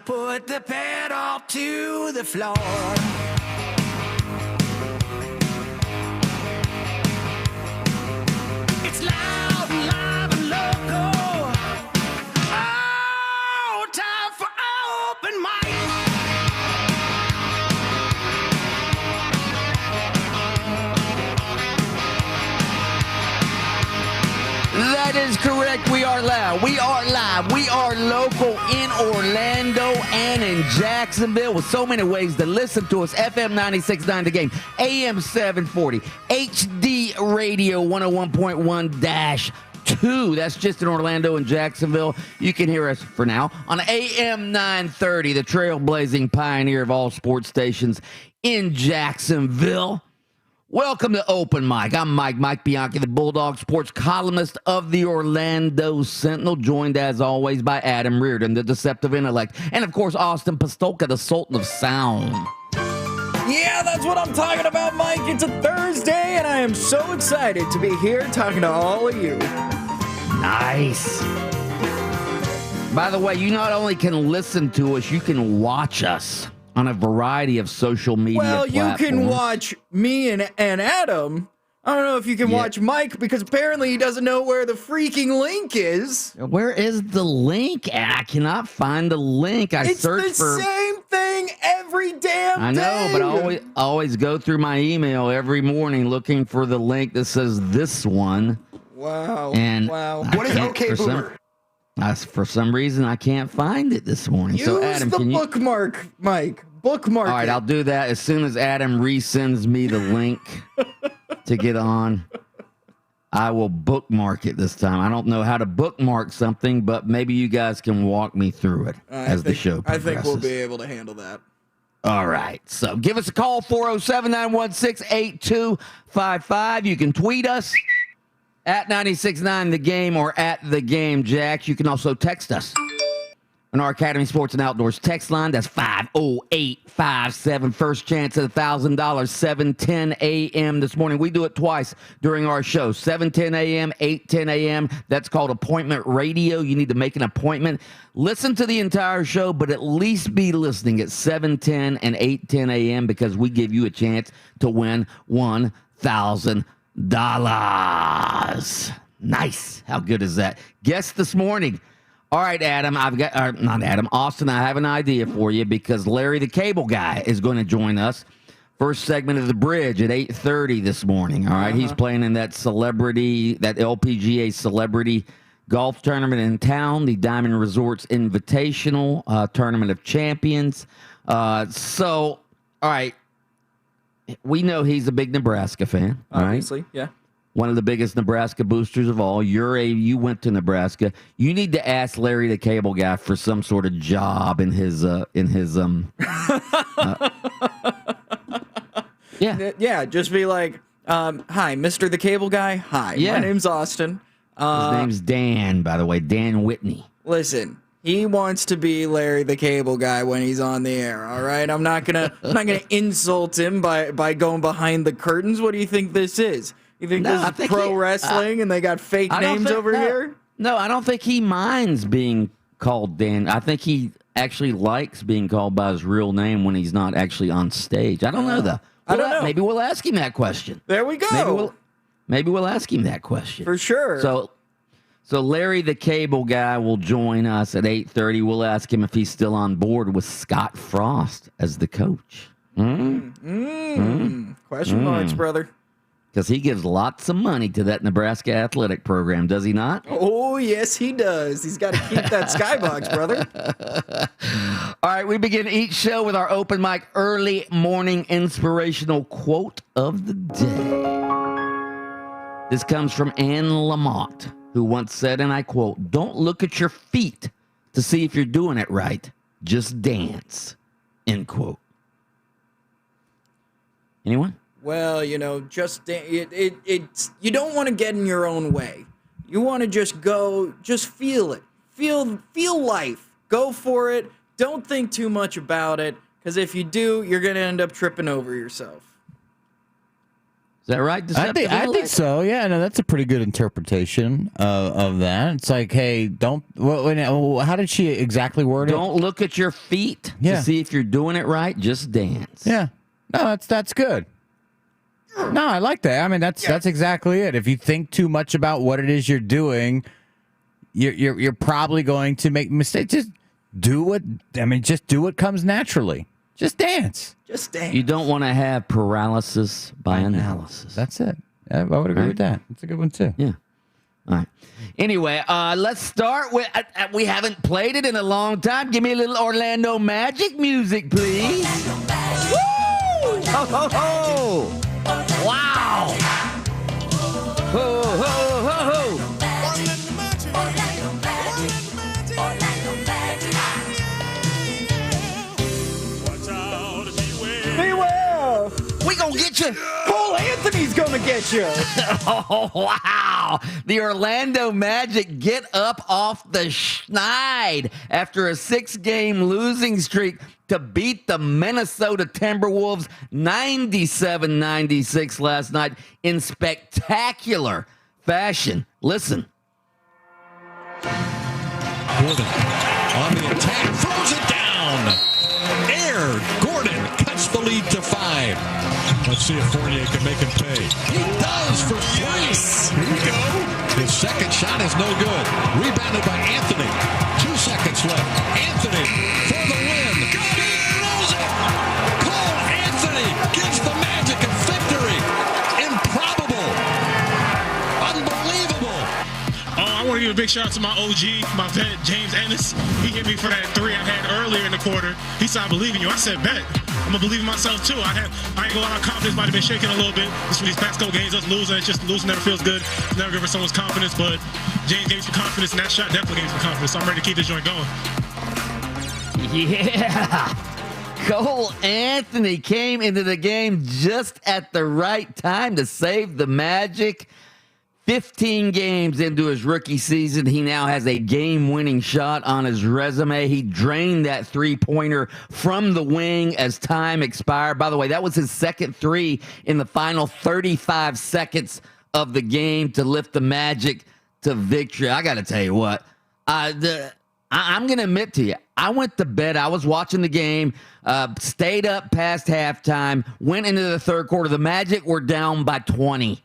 put the pedal to the floor. It's loud and live and local. Oh, time for open mic. That is correct. We are loud. We are live. We are local in Orlando and in Jacksonville with so many ways to listen to us. FM 96.9 The Game, AM 740, HD Radio 101.1-2. That's just in Orlando and Jacksonville. You can hear us for now on AM 930, the trailblazing pioneer of all sports stations in Jacksonville. Welcome to Open Mic. I'm Mike Bianchi, the Bulldog sports columnist of the Orlando Sentinel, joined as always by Adam Reardon, the deceptive intellect, and of course Austin Pastolka, the Sultan of Sound. Yeah, that's what I'm talking about, Mike. It's a Thursday, and I am so excited to be here talking to all of you. Nice. By the way, you not only can listen to us, you can watch us on a variety of social media platforms. You can watch me and Adam. I don't know if you can watch Mike, because apparently he doesn't know where the freaking link is. Where is the link? I cannot find the link. It's the same thing every damn day. I know, but I always go through my email every morning looking for the link that says this one. Wow. And what is OK Boomer? For some reason, I can't find it this morning. Use Adam, the bookmark, Mike. Bookmark. All right, I'll do that as soon as Adam resends me the link to get on. I will bookmark it this time. I don't know how to bookmark something, but maybe you guys can walk me through it the show progresses. I think we'll be able to handle that. All right, so give us a call, 407-916-8255. You can tweet us at 96.9 The Game or at The Game Jacks. You can also text us on our Academy Sports and Outdoors text line. That's 50857. First chance at $1,000, 7:10 a.m. this morning. We do it twice during our show, 7:10 a.m., 8:10 a.m. That's called appointment radio. You need to make an appointment. Listen to the entire show, but at least be listening at 7:10 and 8:10 a.m. because we give you a chance to win $1,000. Nice. How good is that? Guest this morning. All right, Adam, Austin, I have an idea for you because Larry the Cable Guy is going to join us. First segment of The Bridge at 8:30 this morning. All right, he's playing in that LPGA celebrity golf tournament in town, the Diamond Resorts Invitational Tournament of Champions. All right. We know he's a big Nebraska fan. Obviously, right? Yeah. One of the biggest Nebraska boosters of all. You went to Nebraska. You need to ask Larry the Cable Guy for some sort of job in his Yeah, just be like, hi, Mr. the Cable Guy. Hi, my name's Austin. His name's Dan, by the way, Dan Whitney. Listen, he wants to be Larry the Cable Guy when he's on the air, all right? I'm not gonna insult him by going behind the curtains. What do you think this is? You think this is pro wrestling and they got fake names over here? No, I don't think he minds being called Dan. I think he actually likes being called by his real name when he's not actually on stage. I don't know, though. I don't know. Maybe we'll ask him that question. There we go. Maybe we'll ask him that question. For sure. So Larry the Cable Guy will join us at 8:30. We'll ask him if he's still on board with Scott Frost as the coach. Question marks, brother. Because he gives lots of money to that Nebraska athletic program, does he not? Oh, yes, he does. He's got to keep that skybox, brother. All right, we begin each show with our open mic early morning inspirational quote of the day. This comes from Anne Lamott, who once said, and I quote, "Don't look at your feet to see if you're doing it right. Just dance." End quote. Anyone? Well, just you don't want to get in your own way. You want to just go, just feel it. Feel life. Go for it. Don't think too much about it, because if you do, you're going to end up tripping over yourself. Is that right? I think so. Yeah, no, that's a pretty good interpretation of that. It's like, hey, don't. How did she exactly word it? Don't look at your feet to see if you're doing it right. Just dance. Yeah. No, that's good. No, I like that. I mean, that's exactly it. If you think too much about what it is you're doing, you're probably going to make mistakes. Just do what comes naturally. Just dance. Just dance. You don't want to have paralysis by analysis. That's it. I would agree with that. That's a good one too. Yeah. All right. Anyway, let's start with. We haven't played it in a long time. Give me a little Orlando Magic music, please. Woo! Ho ho ho! Wow! Ho ho ho ho! Beware! We gonna get you. Cole Anthony's gonna get you. Oh, wow. The Orlando Magic get up off the schneid after a 6-game losing streak to beat the Minnesota Timberwolves 97-96 last night in spectacular fashion. Listen. Gordon on the attack, throws it down. Gordon cuts the lead to 5. Let's see if Fournier can make him pay. He does for 3. Here we go. His second shot is no good. Rebounded by Anthony. 2 seconds left. Anthony for the win. He throws it. Cole Anthony gives the Magic a victory. Improbable. Unbelievable. I want to give a big shout out to my OG, my vet, James Ennis. He hit me for that 3 I had earlier in the quarter. He said, I believe in you. I said, bet. I'm going to believe in myself, too. I ain't going to lie, my confidence might have been shaking a little bit. Just for these past couple games, us losing. It's just losing never feels good. Never give someone's confidence, but James gave me some confidence, and that shot definitely gave me some confidence. So I'm ready to keep this joint going. Yeah. Cole Anthony came into the game just at the right time to save the Magic. 15 games into his rookie season, he now has a game-winning shot on his resume. He drained that three-pointer from the wing as time expired. By the way, that was his second 3 in the final 35 seconds of the game to lift the Magic to victory. I got to tell you what, I'm going to admit to you, I went to bed. I was watching the game, stayed up past halftime, went into the third quarter. The Magic were down by 20.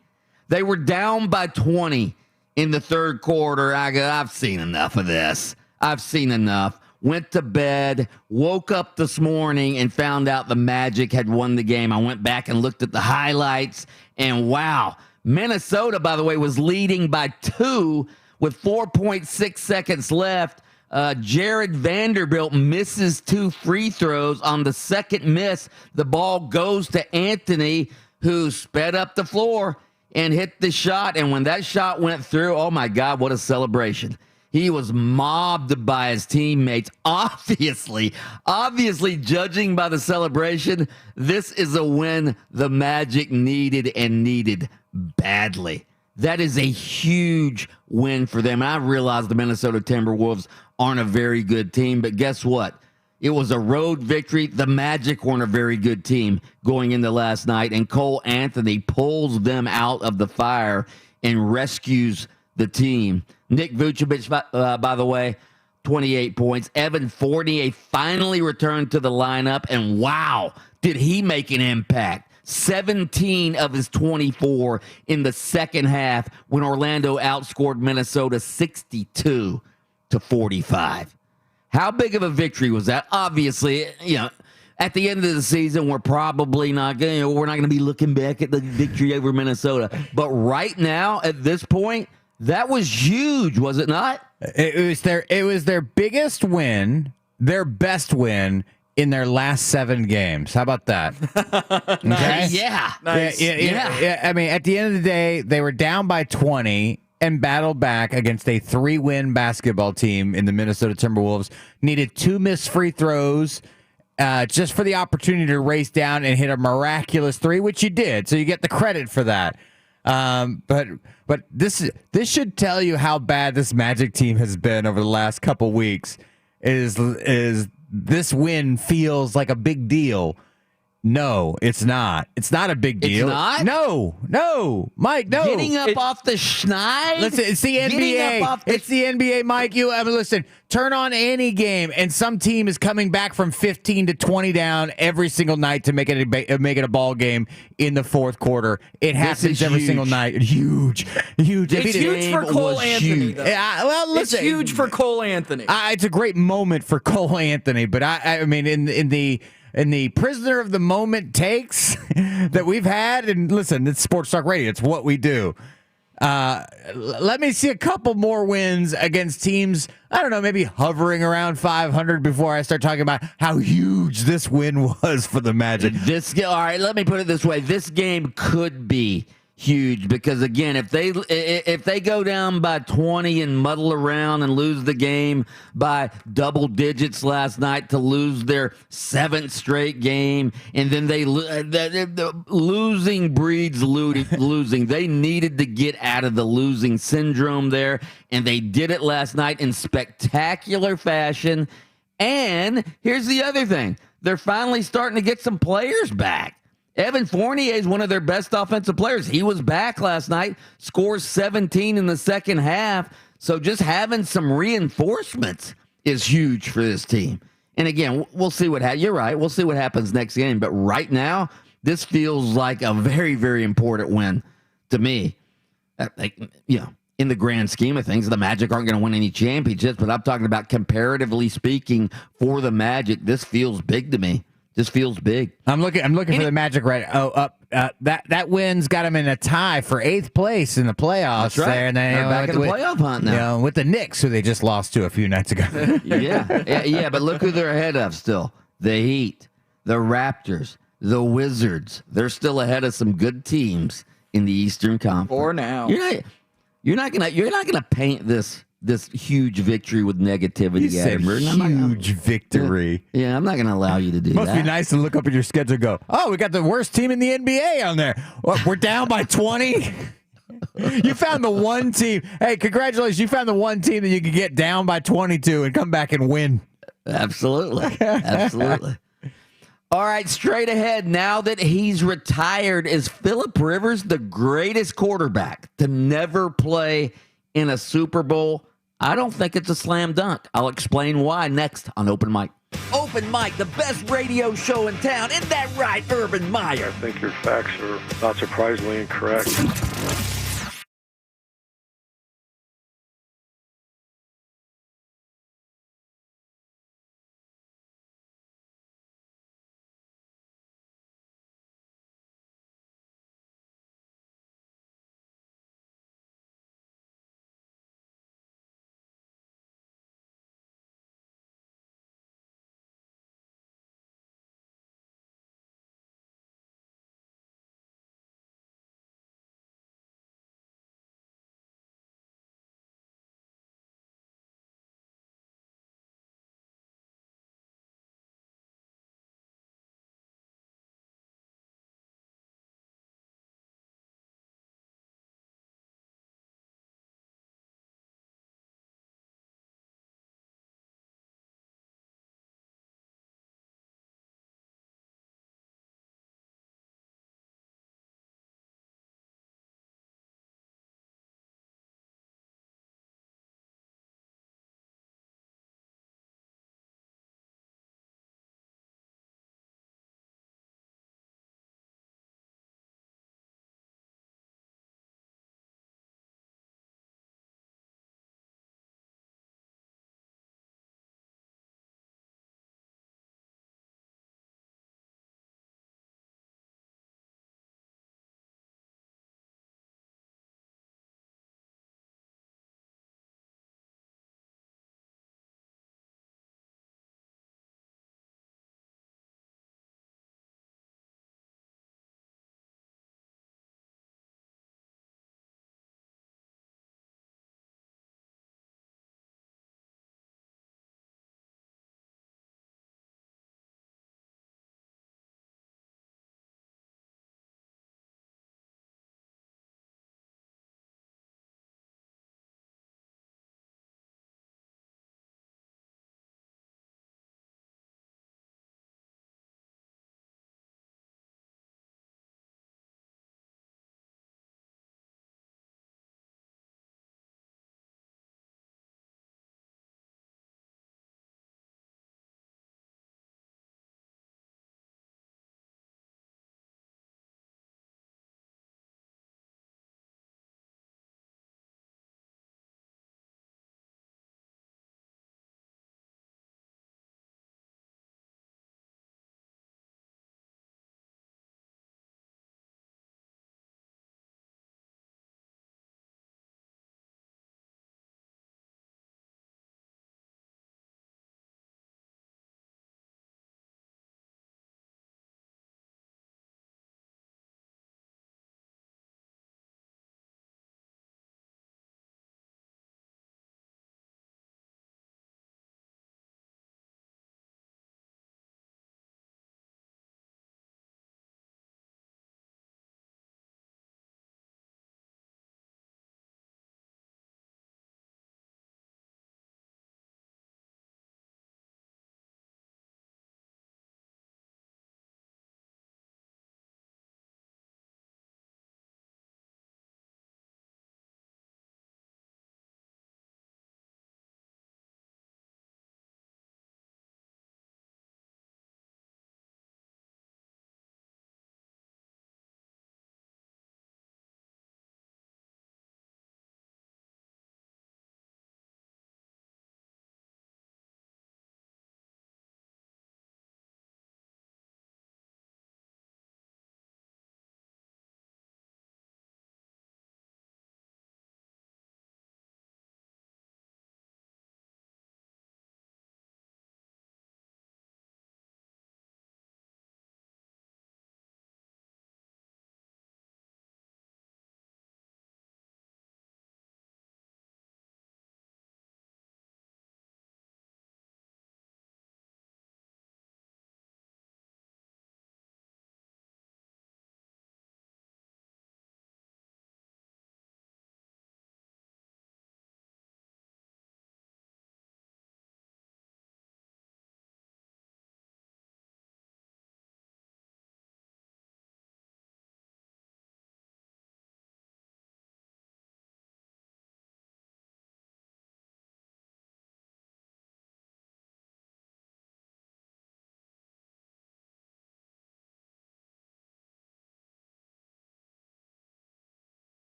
They were down by 20 in the third quarter. I've seen enough of this. I've seen enough. Went to bed, woke up this morning, and found out the Magic had won the game. I went back and looked at the highlights, and wow. Minnesota, by the way, was leading by 2 with 4.6 seconds left. Jared Vanderbilt misses 2 free throws. On the second miss, the ball goes to Anthony, who sped up the floor and hit the shot. And when that shot went through, oh my God, what a celebration. He was mobbed by his teammates. Obviously, judging by the celebration, this is a win the Magic needed and needed badly. That is a huge win for them. And I realize the Minnesota Timberwolves aren't a very good team, but guess what? It was a road victory. The Magic weren't a very good team going into last night, and Cole Anthony pulls them out of the fire and rescues the team. Nick Vucevic, by the way, 28 points. Evan Fournier finally returned to the lineup, and wow, did he make an impact. 17 of his 24 in the second half when Orlando outscored Minnesota 62-45. How big of a victory was that? Obviously, at the end of the season, we're probably not going to be looking back at the victory over Minnesota. But right now, at this point, that was huge, was it not? It was their biggest win, their best win in their last 7 games. How about that? Okay? Yeah. Nice. Yeah. I mean, at the end of the day, they were down by 20 and battled back against a 3-win basketball team in the Minnesota Timberwolves. Needed 2 missed free throws just for the opportunity to race down and hit a miraculous 3, which you did. So you get the credit for that. But this should tell you how bad this Magic team has been over the last couple weeks. Is this win feels like a big deal No, it's not. It's not a big deal. It's not? No, Mike, no. Getting up off the schneid? Listen, it's the NBA. It's the NBA, Mike. Listen, turn on any game, and some team is coming back from 15 to 20 down every single night to make it a ball game in the fourth quarter. It happens every single night. Huge. It's huge for Cole Anthony, though. Well, listen, it's huge for Cole Anthony. It's a great moment for Cole Anthony, but I mean, in the prisoner of the moment takes that we've had, and listen, it's Sports Talk Radio. It's what we do. Let me see a couple more wins against teams, I don't know, maybe hovering around 500 before I start talking about how huge this win was for the Magic. All right, let me put it this way. This game could be huge because, again, if they go down by 20 and muddle around and lose the game by double digits last night to lose their 7th straight game, and then the losing breeds losing. They needed to get out of the losing syndrome there, and they did it last night in spectacular fashion. And here's the other thing. They're finally starting to get some players back. Evan Fournier is one of their best offensive players. He was back last night, scores 17 in the second half. So just having some reinforcements is huge for this team. And again, we'll see what happens. You're right. We'll see what happens next game. But right now, this feels like a very, very important win to me. In the grand scheme of things, the Magic aren't going to win any championships. But I'm talking about comparatively speaking for the Magic. This feels big to me. This feels big. I'm looking for the Magic right. That win's got them in a tie for 8th place in the playoffs. That's right. There, and then they're back in the playoff hunt now. With the Knicks, who they just lost to a few nights ago. yeah. But look who they're ahead of still: the Heat, the Raptors, the Wizards. They're still ahead of some good teams in the Eastern Conference. For now, you're not gonna paint this huge victory with negativity. You said huge victory. Yeah, I'm not going to allow you to do that. Must be nice to look up at your schedule and go, oh, we got the worst team in the NBA on there. What, we're down by 20? You found the one team. Hey, congratulations. You found the one team that you could get down by 22 and come back and win. Absolutely. All right, straight ahead. Now that he's retired, is Phillip Rivers the greatest quarterback to never play in a Super Bowl? I don't think it's a slam dunk. I'll explain why next on Open Mic. Open Mic, the best radio show in town. Isn't that right, Urban Meyer? I think your facts are not surprisingly incorrect.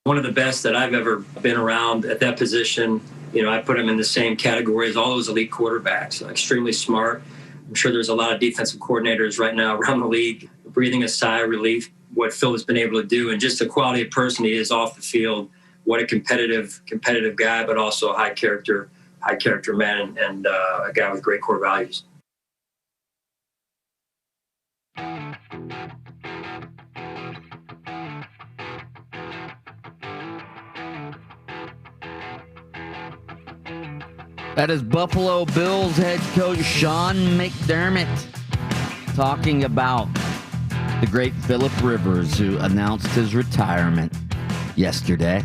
One of the best that I've ever been around at that position. I put him in the same category as all those elite quarterbacks. Extremely smart. I'm sure there's a lot of defensive coordinators right now around the league breathing a sigh of relief what Phil has been able to do, and just the quality of person he is off the field. What a competitive guy, but also a high character man, and a guy with great core values. That is Buffalo Bills head coach Sean McDermott talking about the great Philip Rivers, who announced his retirement yesterday.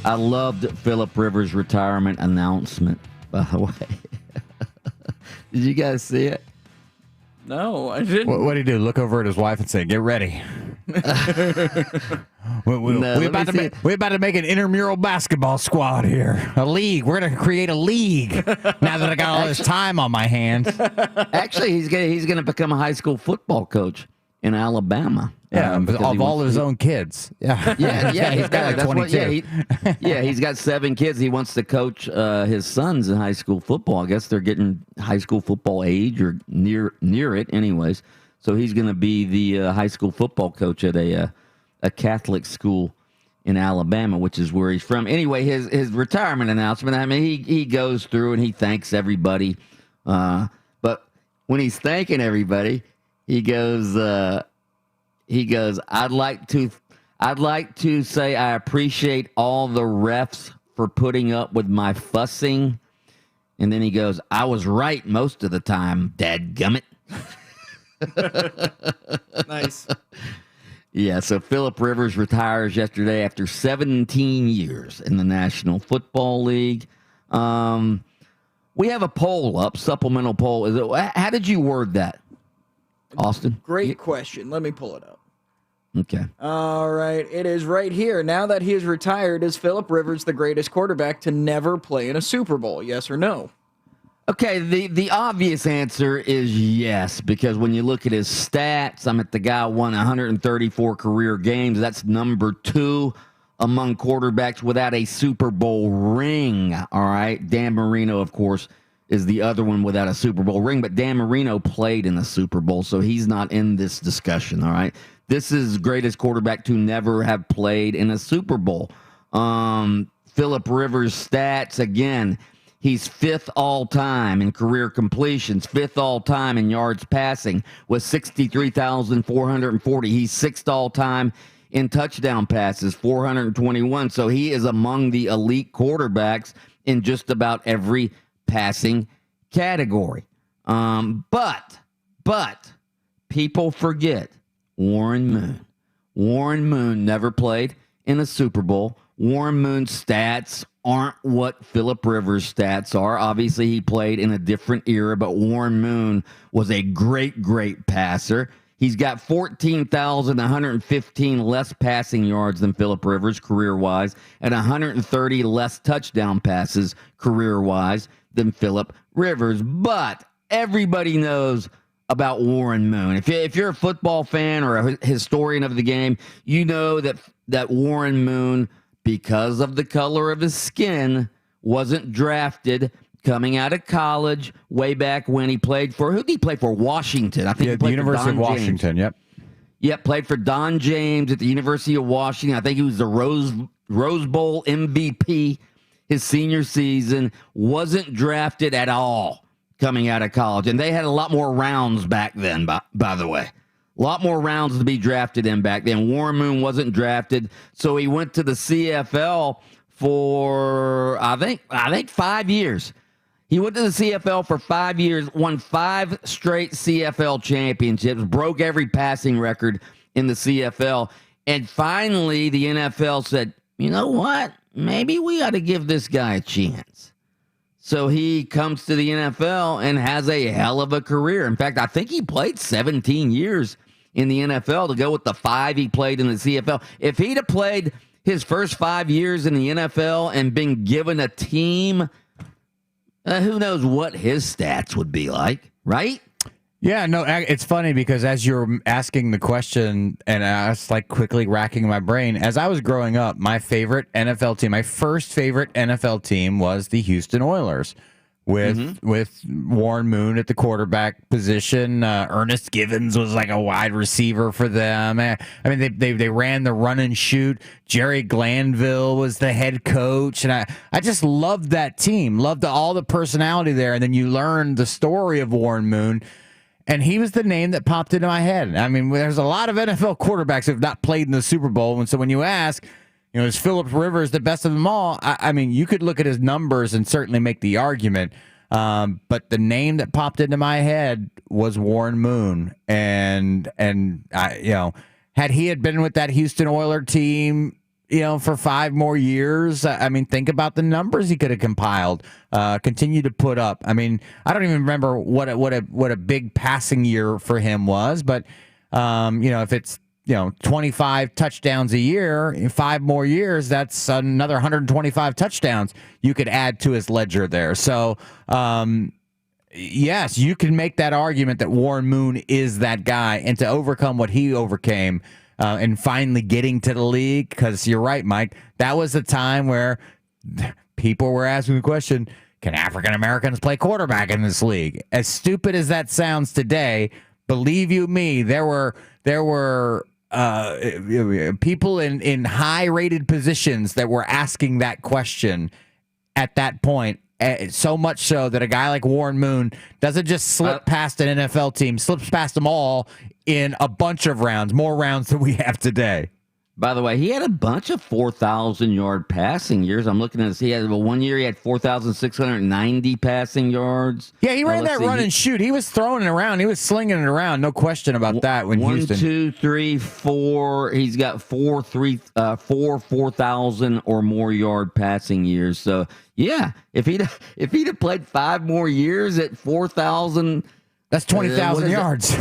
I loved Philip Rivers' retirement announcement, by the way. Did you guys see it? No, I didn't. What did he do? Look over at his wife and say, "Get ready." We're about to make an intramural basketball squad here. A league. We're going to create a league. Now that I got all this time on my hands. Actually, he's gonna become a high school football coach in Alabama. Yeah, of all his own kids. Yeah. He's got like 22. He's got 7 kids. He wants to coach his sons in high school football. I guess they're getting high school football age or near it, anyways. So he's going to be the high school football coach at a Catholic school in Alabama, which is where he's from. Anyway, his retirement announcement. I mean, he goes through and he thanks everybody. But when he's thanking everybody, he goes, I'd like to say I appreciate all the refs for putting up with my fussing. And then he goes, I was right most of the time, dadgummit. Nice. Yeah, so Philip Rivers retires yesterday after 17 years in the National Football League. We have a poll up, supplemental poll. How did you word that, Austin? Great question. Let me pull it up. Okay. All right. It is right here. Now that he is retired, is Philip Rivers the greatest quarterback to never play in a Super Bowl? Yes or no? Okay, the obvious answer is yes, because when you look at his stats, the guy won 134 career games. That's number 2 among quarterbacks without a Super Bowl ring. All right. Dan Marino, of course, is the other one without a Super Bowl ring, but Dan Marino played in the Super Bowl, so he's not in this discussion. All right. This is greatest quarterback to never have played in a Super Bowl. Philip Rivers' stats, again, he's 5th all-time in career completions, 5th all-time in yards passing with 63,440. He's 6th all-time in touchdown passes, 421. So he is among the elite quarterbacks in just about every passing category. But people forget Warren Moon. Warren Moon never played in a Super Bowl. Warren Moon's stats aren't what Philip Rivers' stats are. Obviously, he played in a different era, but Warren Moon was a great passer. He's got 14,115 less passing yards than Philip Rivers career-wise and 130 less touchdown passes career-wise than Philip Rivers. But everybody knows about Warren Moon. If you're a football fan or a historian of the game, you know that Warren Moon, because of the color of his skin, wasn't drafted coming out of college way back when. He played for, who did he play for? Washington. I think he played the University of Washington. James. Yep, played for Don James at the University of Washington. I think he was the Rose Bowl MVP his senior season. Wasn't drafted at all coming out of college. And they had a lot more rounds back then, by the way. A lot more rounds to be drafted in back then. Warren Moon wasn't drafted, so he went to the CFL for, I think 5 years. He went to the CFL for 5 years, won 5 straight CFL championships, broke every passing record in the CFL, and finally the NFL said, you know what? Maybe we ought to give this guy a chance. So he comes to the NFL and has a hell of a career. In fact, I think he played 17 years in the NFL to go with the 5 he played in the CFL. If he'd have played his first 5 years in the NFL and been given a team, who knows what his stats would be like, right? Yeah, no, it's funny because as you're asking the question and I was like quickly racking my brain, as I was growing up, my favorite NFL team, my first favorite NFL team was the Houston Oilers with Warren Moon at the quarterback position. Ernest Givens was like a wide receiver for them. I mean, they ran the run and shoot. Jerry Glanville was the head coach. And I just loved that team, loved all the personality there. And then you learn the story of Warren Moon. And he was the name that popped into my head. I mean, there's a lot of NFL quarterbacks who have not played in the Super Bowl. And so when you ask, is Phillip Rivers the best of them all? I mean, you could look at his numbers and certainly make the argument. But the name that popped into my head was Warren Moon. And had he been with that Houston Oilers team, for 5 more years. I mean, think about the numbers he could have compiled, continue to put up. I mean, I don't even remember what a big passing year for him was, but if it's 25 touchdowns a year in 5 more years, that's another 125 touchdowns you could add to his ledger there. So, yes, you can make that argument that Warren Moon is that guy, and to overcome what he overcame. And finally getting to the league, because you're right, Mike, that was a time where people were asking the question, can African Americans play quarterback in this league? As stupid as that sounds today, believe you me, there were people in high-rated positions that were asking that question at that point. So much so that a guy like Warren Moon doesn't just slip past an NFL team, slips past them all in a bunch of rounds, more rounds than we have today. By the way, he had a bunch of 4,000-yard passing years. I'm looking at this. He had 1 year he had 4,690 passing yards. Yeah, he ran that run and shoot. He was throwing it around. He was slinging it around. No question about that. When 1, Houston. 2, 3, 4. He's got 4,000 or more yard passing years. So yeah, if he'd have played 5 more years at 4,000, that's 20,000 yards.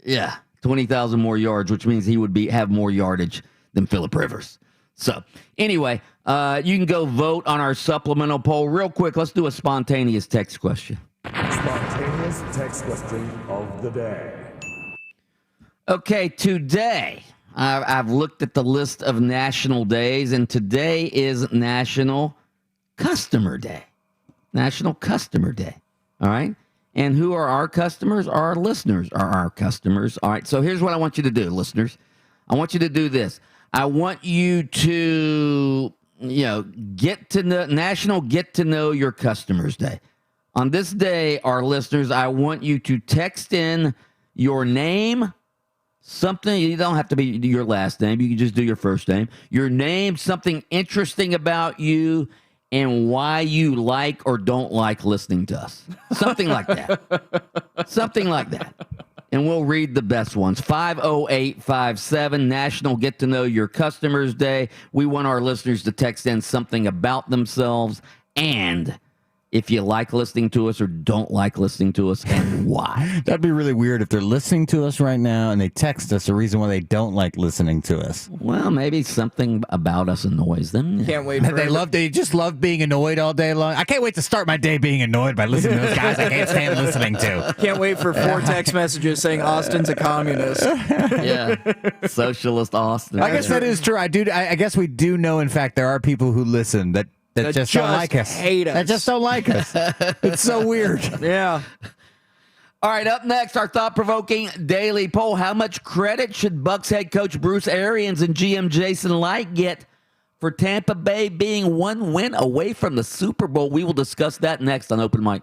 Yeah, 20,000 more yards, which means he would have more yardage than Phillip Rivers. So anyway, you can go vote on our supplemental poll real quick. Let's do a spontaneous text question. Spontaneous text question of the day. Okay, today I've looked at the list of national days, and today is National Customer Day. National Customer Day. All right. And who are our customers? Our listeners are our customers. All right. So here's what I want you to do, listeners. I want you to do this. I want you to, get to know National Get to Know Your Customers Day. On this day, our listeners, I want you to text in your name, something. You don't have to be your last name. You can just do your first name. Your name, something interesting about you, and why you like or don't like listening to us. Something like that. Something like that. And we'll read the best ones. 50857 National Get to Know Your Customers Day. We want our listeners to text in something about themselves and if you like listening to us or don't like listening to us and why. That'd be really weird if they're listening to us right now and they text us a reason why they don't like listening to us. Well, maybe something about us annoys them. Can't wait. They just love being annoyed all day long. I can't wait to start my day being annoyed by listening to those guys I can't stand listening to. Can't wait for 4 text messages saying Austin's a communist. Yeah, socialist Austin. I guess that is true. I guess we do know, in fact, there are people who listen that just don't like us. Hate us. That just don't like us. It's so weird. Yeah. All right, up next, our thought-provoking daily poll. How much credit should Bucs head coach Bruce Arians and GM Jason Light get for Tampa Bay being 1 win away from the Super Bowl? We will discuss that next on Open Mic.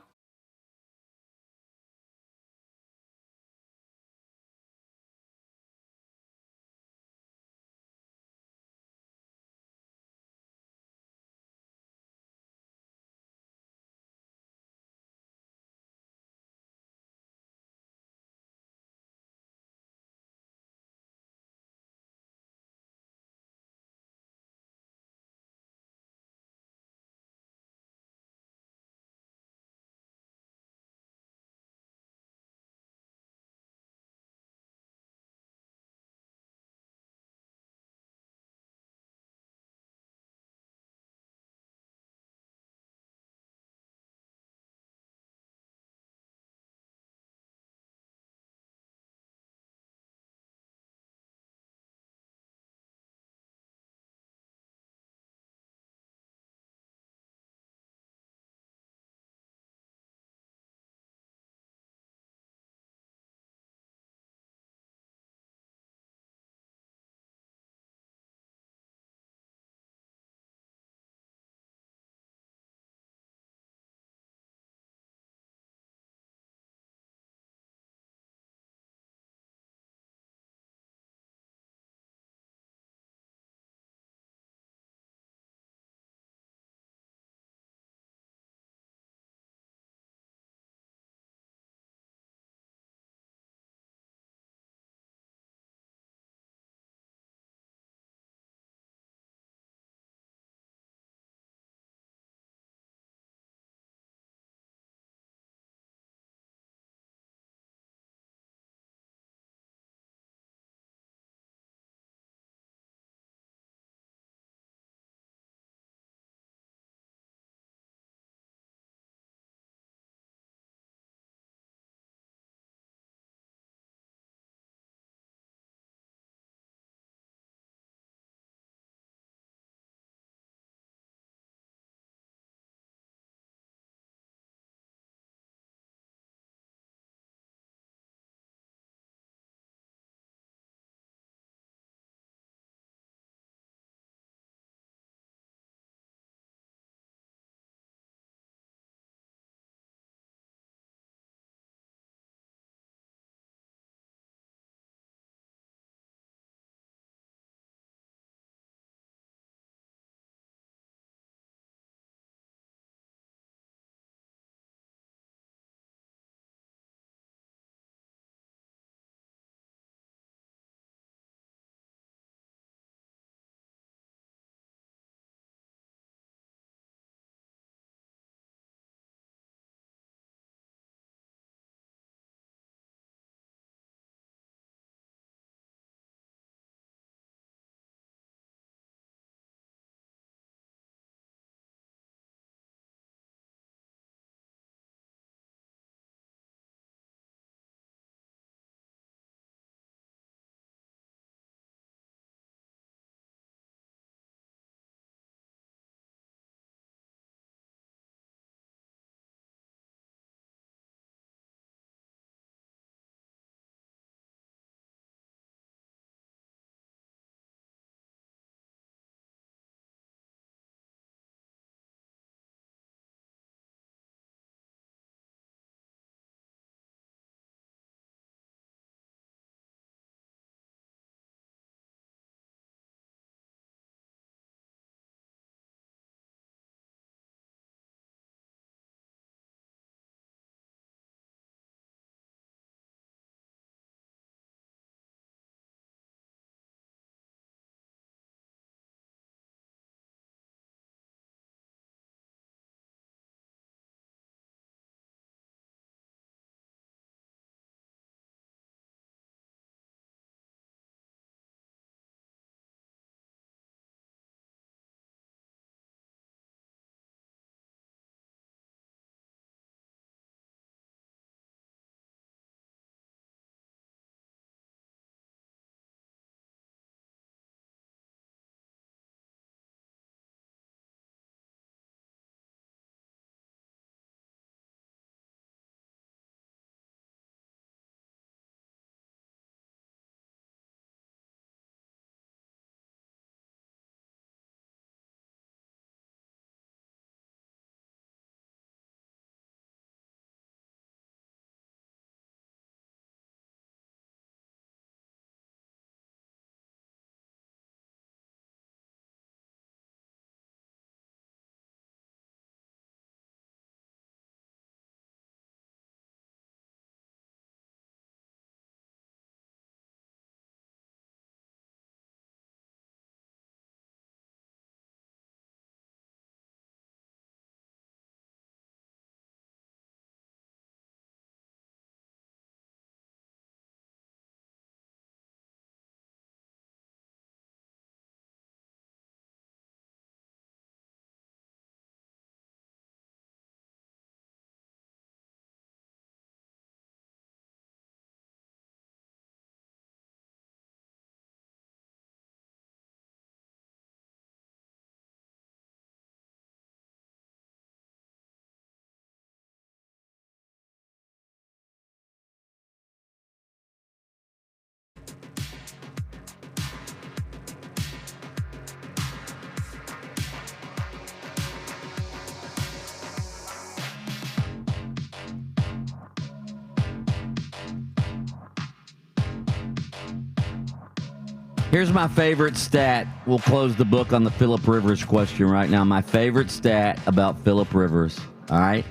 Here's my favorite stat. We'll close the book on the Phillip Rivers question right now. My favorite stat about Phillip Rivers. All right.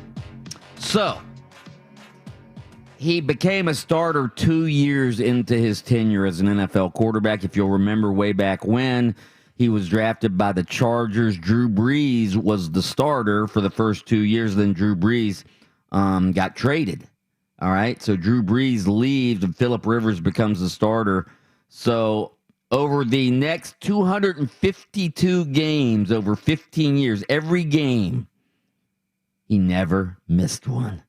So, he became a starter 2 years into his tenure as an NFL quarterback. If you'll remember way back when, he was drafted by the Chargers. Drew Brees was the starter for the first 2 years. Then Drew Brees got traded. All right. So, Drew Brees leaves and Phillip Rivers becomes the starter. So, over the next 252 games, over 15 years, every game, he never missed one.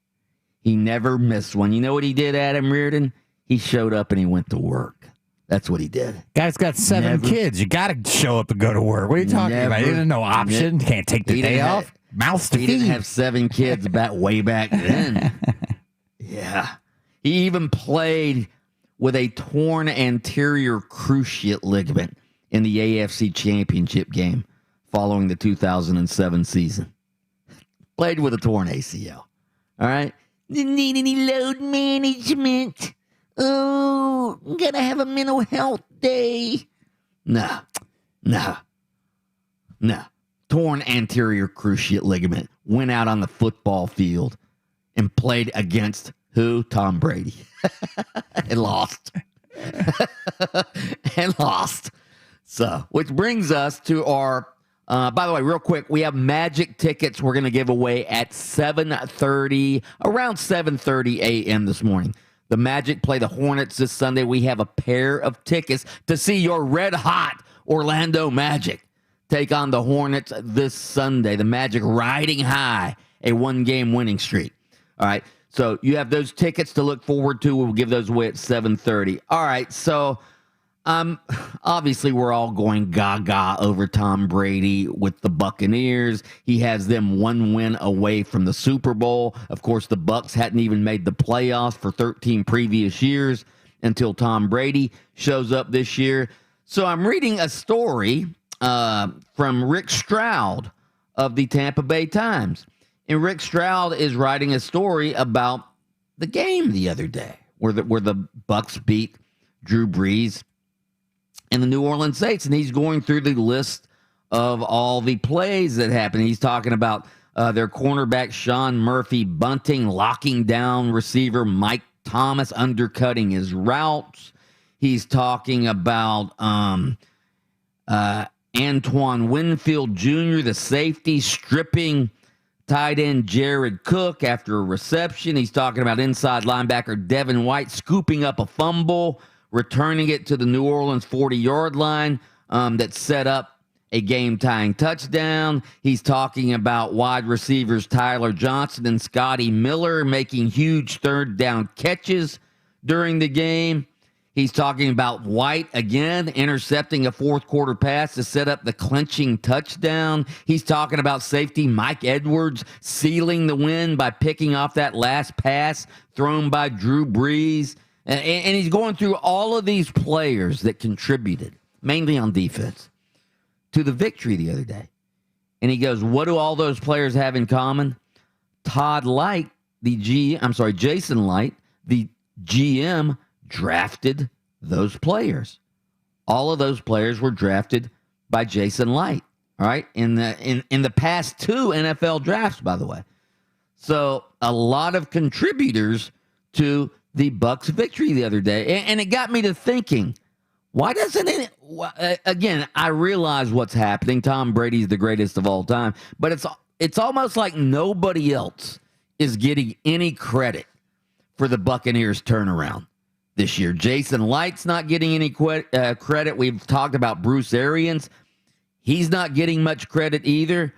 He never missed one. You know what he did, Adam Reardon? He showed up and he went to work. That's what he did. Guy's got seven kids. You got to show up and go to work. What are you talking about? He didn't no option. Can't take the day off. Mouths to feed. He didn't have 7 kids way back then. Yeah. He even played with a torn anterior cruciate ligament in the AFC Championship game following the 2007 season. Played with a torn ACL. All right? Didn't need any load management. Oh, I'm going to have a mental health day. No. Torn anterior cruciate ligament. Went out on the football field and played against who? Tom Brady. And lost. So, which brings us to our, by the way, real quick, we have Magic tickets we're going to give away at around 7:30 a.m. this morning. The Magic play the Hornets this Sunday. We have a pair of tickets to see your red-hot Orlando Magic take on the Hornets this Sunday. The Magic riding high a one-game winning streak. All right. So you have those tickets to look forward to. We'll give those away at 7:30. All right, so obviously we're all going gaga over Tom Brady with the Buccaneers. He has them one win away from the Super Bowl. Of course, the Bucs hadn't even made the playoffs for 13 previous years until Tom Brady shows up this year. So I'm reading a story from Rick Stroud of the Tampa Bay Times. And Rick Stroud is writing a story about the game the other day where the Bucs beat Drew Brees and the New Orleans Saints. And he's going through the list of all the plays that happened. He's talking about their cornerback, Sean Murphy, bunting, locking down receiver Mike Thomas, undercutting his routes. He's talking about Antoine Winfield Jr., the safety, stripping tight end Jared Cook after a reception. He's talking about inside linebacker Devin White scooping up a fumble, returning it to the New Orleans 40-yard line that set up a game-tying touchdown. He's talking about wide receivers Tyler Johnson and Scotty Miller making huge third down catches during the game. He's talking about White again, intercepting a fourth quarter pass to set up the clinching touchdown. He's talking about safety Mike Edwards sealing the win by picking off that last pass thrown by Drew Brees. And he's going through all of these players that contributed, mainly on defense, to the victory the other day. And he goes, what do all those players have in common? Jason Light, the GM, drafted those players. All of those players were drafted by Jason Light. All right, in the past 2 NFL drafts, by the way. So a lot of contributors to the Bucs' victory the other day, and it got me to thinking, why doesn't it? Again, I realize what's happening. Tom Brady's the greatest of all time, but it's almost like nobody else is getting any credit for the Buccaneers' turnaround this year. Jason Light's not getting any credit. We've talked about Bruce Arians. He's not getting much credit either.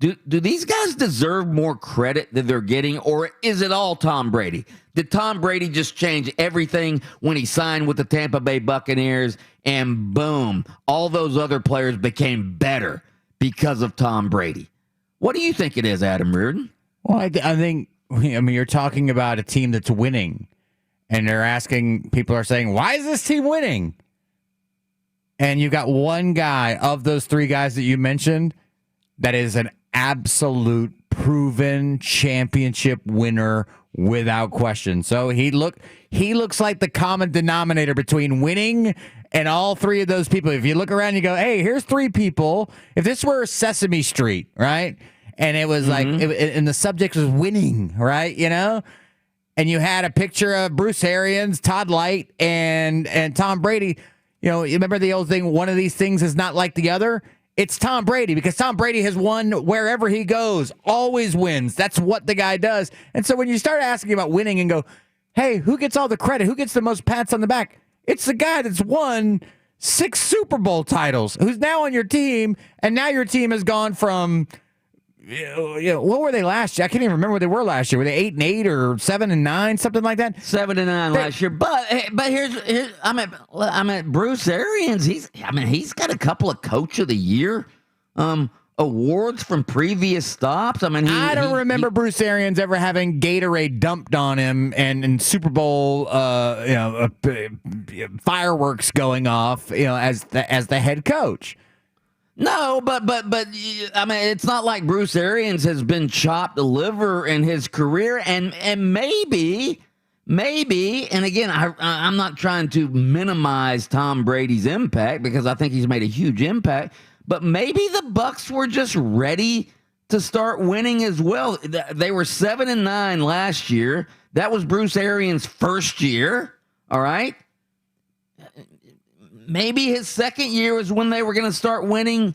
Do these guys deserve more credit than they're getting, or is it all Tom Brady? Did Tom Brady just change everything when he signed with the Tampa Bay Buccaneers, and boom, all those other players became better because of Tom Brady? What do you think it is, Adam Reardon? Well, I think, you're talking about a team that's winning. And people are saying, why is this team winning? And you got one guy of those 3 guys that you mentioned that is an absolute proven championship winner without question. So he looks like the common denominator between winning And all three of those people, if you look around, you go, hey, here's three people. If this were Sesame Street, right? And it was like, and the subject was winning, right? You know? And you had a picture of Bruce Arians, Todd Light, and Tom Brady. You know, you remember the old thing, one of these things is not like the other? It's Tom Brady, because Tom Brady has won wherever he goes, always wins. That's what the guy does. And so when you start asking about winning and go, hey, who gets all the credit? Who gets the most pats on the back? It's the guy that's won 6 Super Bowl titles, who's now on your team, and now your team has gone from, what were they last year? I can't even remember what they were last year. Were they 8-8 or 7-9, something like that? 7-9 last year. But here's I mean Bruce Arians. He's got a couple of Coach of the Year awards from previous stops. I mean, I don't remember Bruce Arians ever having Gatorade dumped on him and Super Bowl fireworks going off, as the head coach. No, but I mean, it's not like Bruce Arians has been chopped liver in his career, and maybe, and again, I'm not trying to minimize Tom Brady's impact, because I think he's made a huge impact, but maybe the Bucs were just ready to start winning as well. They were 7-9 last year. That was Bruce Arians' first year. All right. Maybe his second year was when they were going to start winning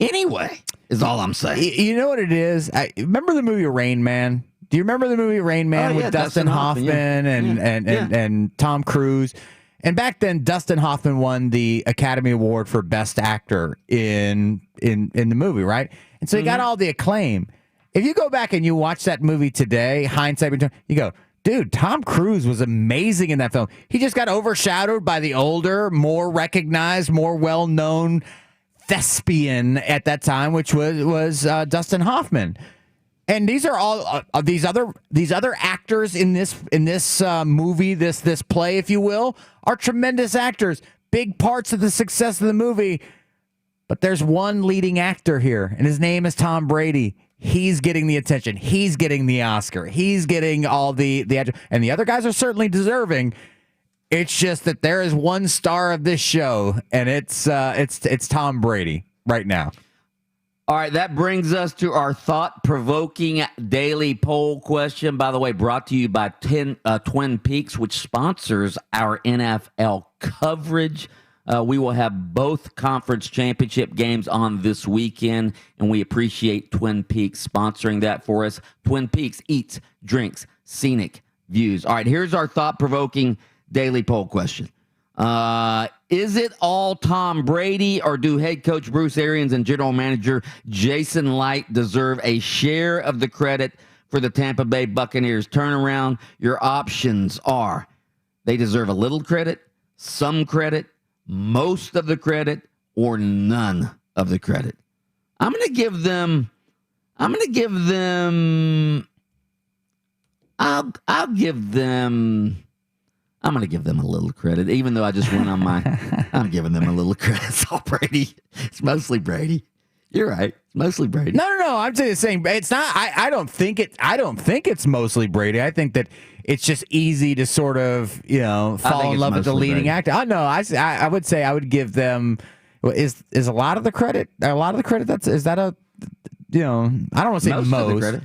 anyway, is all I'm saying. You know what it is? Remember the movie Rain Man? Do you remember the movie Rain Man with Dustin Hoffman and Tom Cruise? And back then, Dustin Hoffman won the Academy Award for Best Actor in the movie, right? And so he got all the acclaim. If you go back and you watch that movie today, hindsight, you go, dude, Tom Cruise was amazing in that film. He just got overshadowed by the older, more recognized, more well-known thespian at that time, which was Dustin Hoffman. And these are all these other actors in this movie, this play, if you will, are tremendous actors, big parts of the success of the movie. But there's one leading actor here, and his name is Tom Brady. He's getting the attention. He's getting the Oscar. He's getting all the and the other guys are certainly deserving. It's just that there is one star of this show, and it's Tom Brady right now. All right, that brings us to our thought-provoking daily poll question. By the way, brought to you by Twin Peaks, which sponsors our NFL coverage. We will have both conference championship games on this weekend, and we appreciate Twin Peaks sponsoring that for us. Twin Peaks eats, drinks, scenic views. All right, here's our thought-provoking daily poll question. Is it all Tom Brady, or do head coach Bruce Arians and general manager Jason Light deserve a share of the credit for the Tampa Bay Buccaneers turnaround? Your options are: they deserve a little credit, some credit, most of the credit, or none of the credit. I'm going to give them a little credit, even though I just went on I'm giving them a little credit. It's all Brady. It's mostly Brady. You're right. It's mostly Brady. No. I'm saying it's not. I don't think it's mostly Brady. I think that it's just easy to sort of fall in love with the leading actor. I know. I would say I would give them. Is a lot of the credit? A lot of the credit. Is that a? I don't want to say most. Of the credit.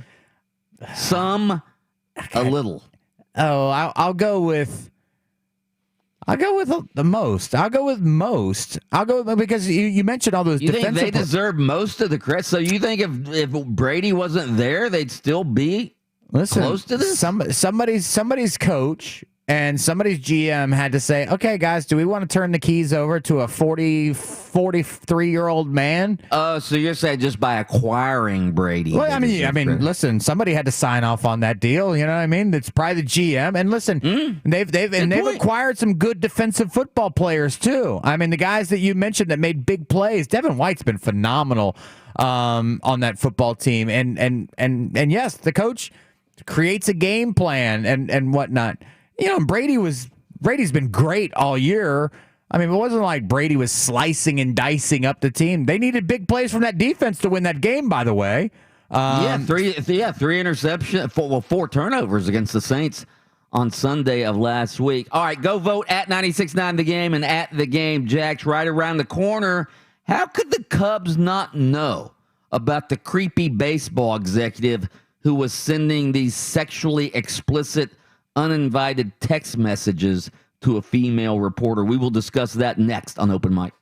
Some. Okay. A little. Oh, I'll go with the most. I'll go with most. Because you mentioned all those. You think they deserve most of the credit? So you think if Brady wasn't there, they'd still be close to this? Somebody's coach and somebody's GM had to say, okay, guys, do we want to turn the keys over to a 43-year-old man? So you're saying just by acquiring Brady? Well, I mean, listen, somebody had to sign off on that deal. You know what I mean? It's probably the GM. And listen, they've acquired some good defensive football players too. I mean, the guys that you mentioned that made big plays. Devin White's been phenomenal on that football team. And yes, the coach creates a game plan and whatnot. Brady's been great all year. I mean, it wasn't like Brady was slicing and dicing up the team. They needed big plays from that defense to win that game, by the way. Three interceptions, 4 turnovers against the Saints on Sunday of last week. All right, go vote at 96.9 The Game and at The Game Jacks right around the corner. How could the Cubs not know about the creepy baseball executive who was sending these sexually explicit, uninvited text messages to a female reporter? We will discuss that next on Open Mic.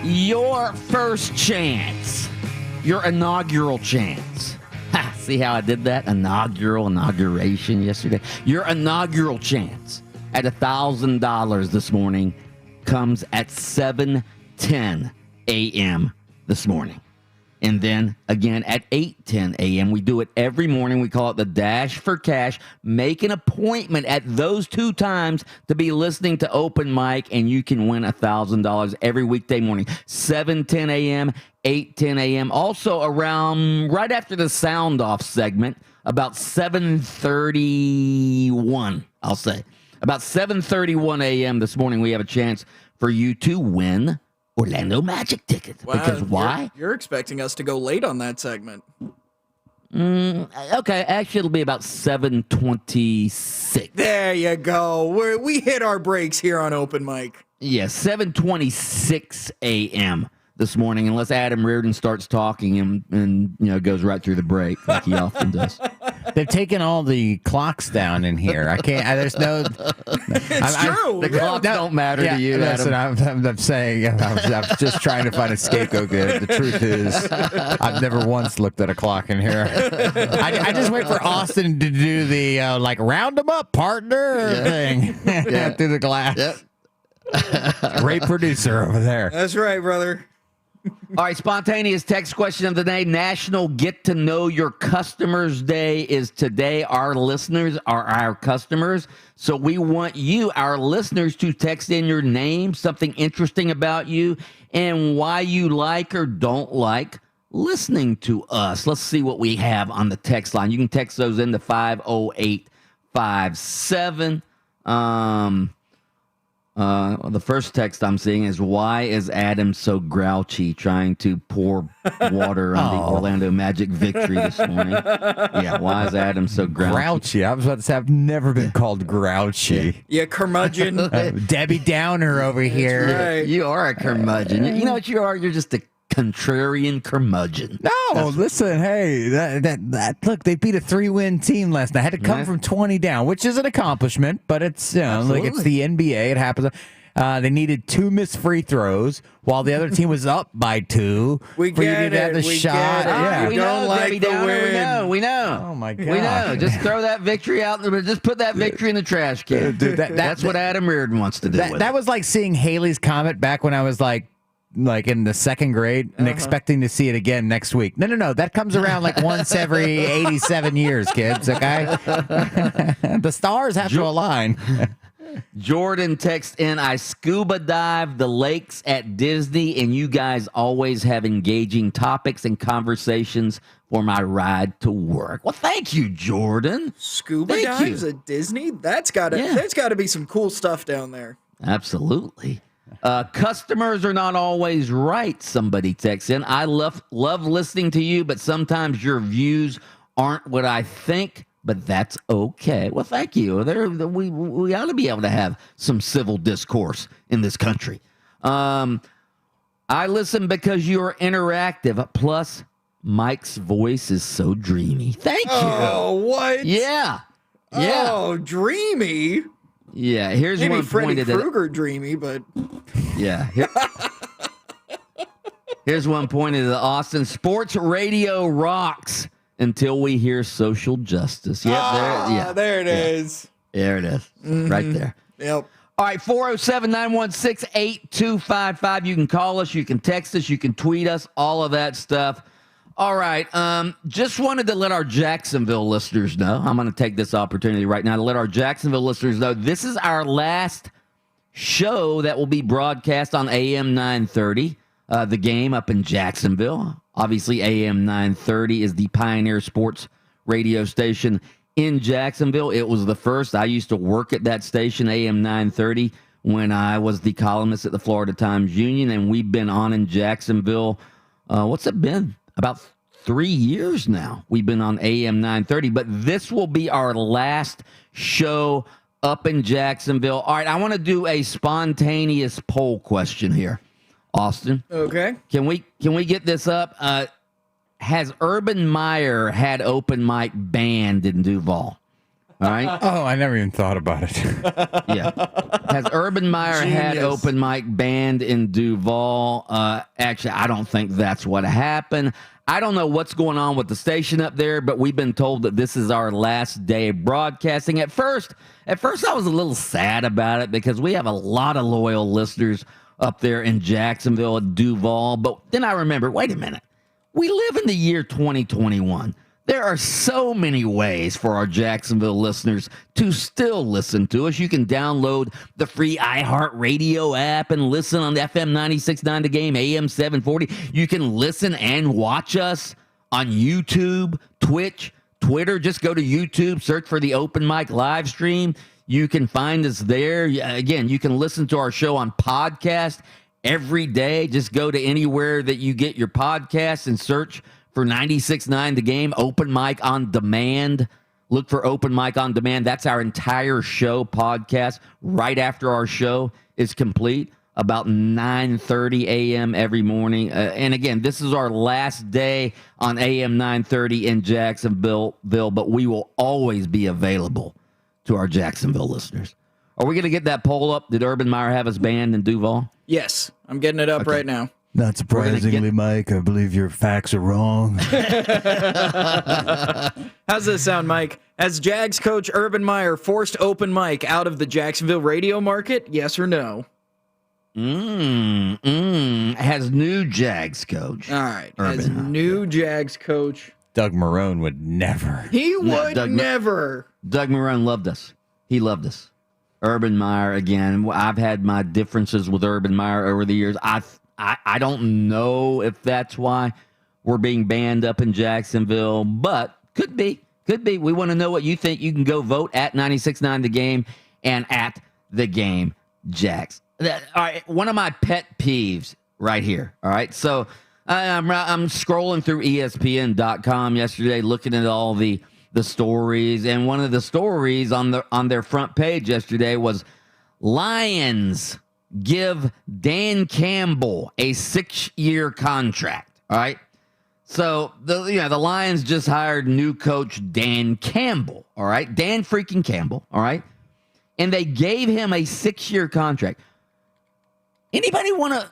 your first chance, your inaugural chance. Ha, see how I did that? Inauguration yesterday. Your inaugural chance at $1,000 this morning comes at 7:10 a.m. this morning. And then again at 8:10 a.m. We do it every morning. We call it the Dash for Cash. Make an appointment at those two times to be listening to Open Mic, and you can win $1,000 every weekday morning. 7:10 a.m., 8:10 a.m. Also around right after the Sound Off segment, about 7:31, I'll say. About 7:31 a.m. this morning, we have a chance for you to win Orlando Magic tickets. Wow, because why? You're expecting us to go late on that segment. Okay, actually, it'll be about 7:26. There you go. We hit our breaks here on Open Mic. Yeah, 7:26 a.m. this morning, unless Adam Reardon starts talking and goes right through the break like he often does. They've taken all the clocks down in here. I can't. There's no. It's true. The clocks don't matter to you, Listen, Adam. I'm saying. I'm just trying to find a scapegoat. There. The truth is, I've never once looked at a clock in here. I just wait for Austin to do the round them up, partner thing through the glass. Yep. Great producer over there. That's right, brother. All right, spontaneous text question of the day. National Get to Know Your Customers Day is today. Our listeners are our customers. So we want you, our listeners, to text in your name, something interesting about you, and why you like or don't like listening to us. Let's see what we have on the text line. You can text those into 50857. The first text I'm seeing is, why is Adam so grouchy trying to pour water on the Orlando Magic victory this morning? Yeah, why is Adam so grouchy? Grouchy. I was about to say, I've never been called grouchy. Yeah, curmudgeon. Debbie Downer over here. Right. You are a curmudgeon. You know what you are? You're just a contrarian curmudgeon. No, listen, hey, that look, they beat a 3-win team last night. Had to come from 20 down, which is an accomplishment, but it's it's the NBA. It happens. They needed 2 missed free throws while the other team was up by 2. We get it. The We shot. get it. Yeah. We don't know, like Debbie the Downer. win. We know. Oh my God. We know. Just throw that victory out there. Just put that victory in the trash can. Dude, that's what Adam Reardon wants to do. That was like seeing Haley's Comet back when I was like in the 2nd grade and expecting to see it again next week. No. That comes around like once every 87 years, kids, okay? The stars have to align. Jordan texts in, I scuba dive the lakes at Disney, and you guys always have engaging topics and conversations for my ride to work. Well, thank you, Jordan. Scuba Thank dives you. at Disney? That's gotta be some cool stuff down there. Absolutely. Customers are not always right, somebody texts in. I love listening to you, but sometimes your views aren't what I think, but that's okay. Well, thank you. We ought to be able to have some civil discourse in this country. I listen because you're interactive. Plus, Mike's voice is so dreamy. Thank you. Oh, what? Yeah. Oh, dreamy. Yeah. Here's Maybe one Freddy pointed at. Krueger dreamy, but Yeah. Here's one pointed at Austin. Sports radio rocks until we hear social justice. Yeah, there it is. There it is. Right there. Yep. All right, 407-916-8255. You can call us, you can text us, you can tweet us, all of that stuff. All right, just wanted to let our Jacksonville listeners know. I'm going to take this opportunity right now to let our Jacksonville listeners know this is our last show that will be broadcast on AM 930, the game up in Jacksonville. Obviously, AM 930 is the Pioneer Sports radio station in Jacksonville. It was the first. I used to work at that station, AM 930, when I was the columnist at the Florida Times-Union, and we've been on in Jacksonville. What's it been? About 3 years now. We've been on AM 930, but this will be our last show up in Jacksonville. All right, I want to do a spontaneous poll question here, Austin. Okay. Can we get this up? Has Urban Meyer had open mic banned in Duval? All right. Oh, I never even thought about it. Yeah. Has Urban Meyer had Genius. open mic banned in Duval? Actually, I don't think that's what happened. I don't know what's going on with the station up there, but we've been told that this is our last day of broadcasting. At first, I was a little sad about it because we have a lot of loyal listeners up there in Jacksonville and Duval. But then I remember, wait a minute. We live in the year 2021. There are so many ways for our Jacksonville listeners to still listen to us. You can download the free iHeartRadio app and listen on FM 96.9 The Game, AM 740. You can listen and watch us on YouTube, Twitch, Twitter. Just go to YouTube, search for the Open Mic live stream. You can find us there. Again, you can listen to our show on podcast every day. Just go to anywhere that you get your podcasts and search for 96.9 The Game, Open Mic on Demand. Look for Open Mic on Demand. That's our entire show podcast right after our show is complete, about 9:30 a.m. every morning. And again, this is our last day on AM 930 in Jacksonville, but we will always be available to our Jacksonville listeners. Are we going to get that poll up? Did Urban Meyer have us banned in Duval? Yes, I'm getting it up right now. Not surprisingly, Mike, I believe your facts are wrong. How's this sound, Mike? Has Jags coach Urban Meyer forced open mic out of the Jacksonville radio market? Yes or no? Has new Jags coach. All right. Urban As Meyer. new Jags coach. Doug Marrone would never. He would Doug- never. Doug Marrone loved us. He loved us. Urban Meyer, again, I've had my differences with Urban Meyer over the years. I don't know if that's why we're being banned up in Jacksonville, but could be. Could be. We want to know what you think. You can go vote at 96.9 The Game and at The Game Jax. All right, one of my pet peeves right here. All right, so I'm scrolling through ESPN.com yesterday, looking at all the stories, and one of the stories on their front page yesterday was Lions give Dan Campbell a 6-year contract. All right. So the Lions just hired new coach Dan Campbell. All right. Dan freaking Campbell. All right. And they gave him a 6-year contract. Anybody want to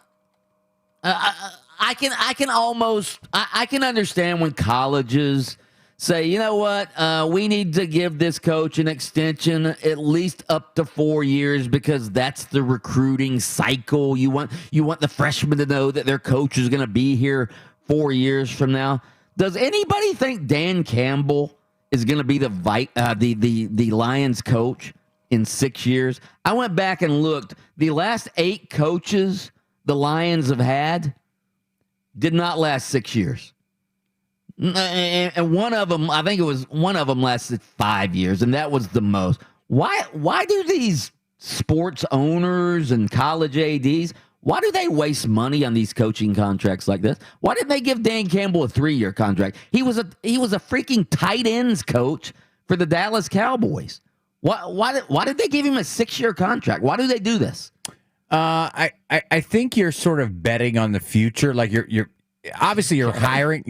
I can understand when colleges say, you know what, we need to give this coach an extension at least up to 4 years because that's the recruiting cycle. You want the freshmen to know that their coach is going to be here 4 years from now. Does anybody think Dan Campbell is going to be the Lions coach in 6 years? I went back and looked. The last 8 coaches the Lions have had did not last 6 years. And one of them, I think it was one of them lasted 5 years, and that was the most. Why do these sports owners and college ADs, why do they waste money on these coaching contracts like this? Why didn't they give Dan Campbell a 3-year contract? He was a freaking tight ends coach for the Dallas Cowboys. Why did they give him a 6-year contract? Why do they do this? I think you're sort of betting on the future. Like you're obviously you're hiring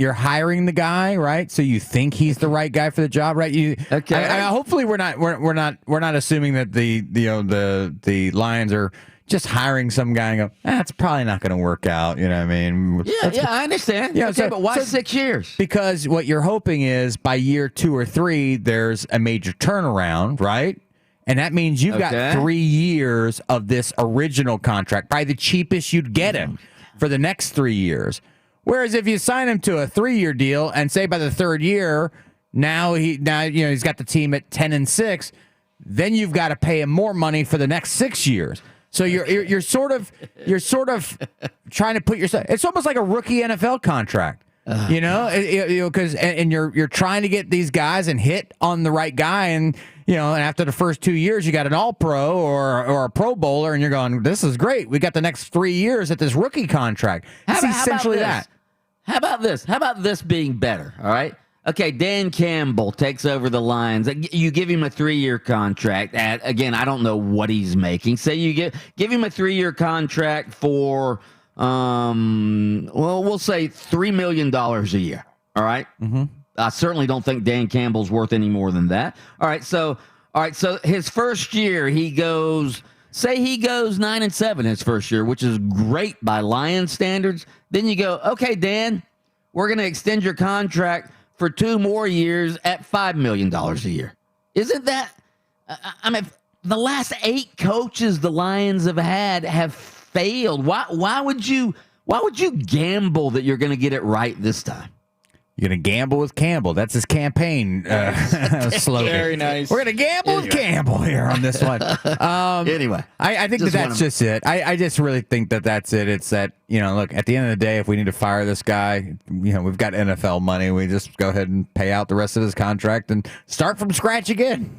the guy, right? So you think he's the right guy for the job, right? Okay. Hopefully we're not assuming that the Lions are just hiring some guy and go, that's probably not going to work out. You know what I mean? Yeah, I understand. Yeah, okay, but why 6 years? Because what you're hoping is by year 2 or 3, there's a major turnaround, right? And that means you've got 3 years of this original contract, probably the cheapest you'd get him for the next 3 years. Whereas if you sign him to a 3-year deal and say by the 3rd year, now he's got the team at 10-6, then you've got to pay him more money for the next 6 years. So you're sort of trying to put yourself. It's almost like a rookie NFL contract, because you're trying to get these guys and hit on the right guy, and after the first 2 years you got an All-Pro or a Pro Bowler, and you're going, this is great. We got the next 3 years at this rookie contract. It's essentially that. How about this? How about this being better? All right. Okay, Dan Campbell takes over the Lions. You give him a 3-year contract. Again, I don't know what he's making. Say you give him a 3-year contract for, we'll say $3 million a year. All right? I certainly don't think Dan Campbell's worth any more than that. All right, so his first year, he goes 9-7 his first year, which is great by Lions standards. Then you go, okay, Dan, we're going to extend your contract for 2 more years at $5 million a year. Isn't that? I mean, the last 8 coaches the Lions have had have failed. Why would you gamble that you're going to get it right this time? You're going to gamble with Campbell. That's his campaign slogan. Very nice. We're going to gamble with Campbell here on this one. Anyway, I think that's just it. I just really think that's it. It's that, look, at the end of the day, if we need to fire this guy, we've got NFL money. We just go ahead and pay out the rest of his contract and start from scratch again.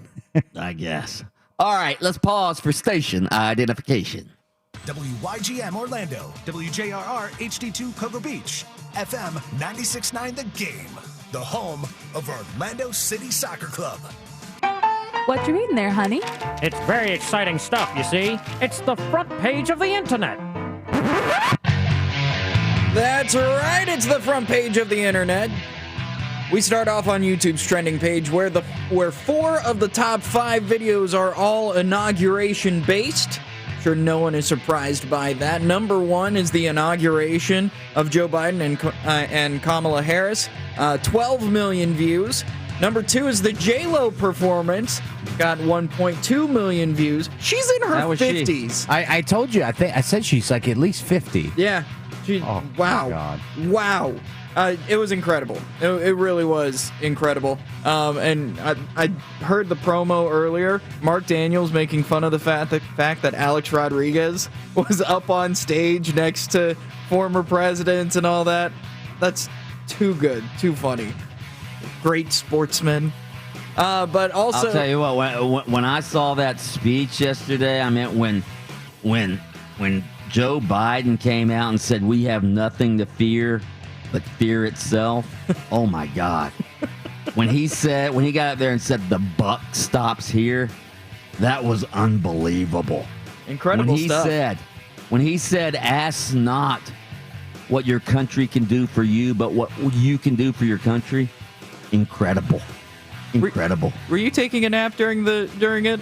I guess. All right, let's pause for station identification. WYGM Orlando, WJRR HD2 Cocoa Beach, FM 96.9 The Game, the home of Orlando City Soccer Club. What you reading there, honey? It's very exciting stuff, you see. It's the front page of the internet. That's right. It's the front page of the internet. We start off on YouTube's trending page where 4 of the top 5 videos are all inauguration based. Sure, no one is surprised by that. Number 1 is the inauguration of Joe Biden and Kamala Harris, 12 million views. Number 2 is the J-Lo performance, got 1.2 million views. She's in her 50s. I told you. I said she's like at least 50. Yeah. Wow. My God. Wow. It was incredible. It really was incredible. And I heard the promo earlier. Mark Daniels making fun of the fact that Alex Rodriguez was up on stage next to former presidents and all that. That's too good, too funny. Great sportsman. But also, I'll tell you what. When I saw that speech yesterday, I meant when Joe Biden came out and said we have nothing to fear but fear itself. Oh my God. When he got up there and said the buck stops here, that was unbelievable. Incredible stuff. When he said ask not what your country can do for you, but what you can do for your country, incredible. Were you taking a nap during it?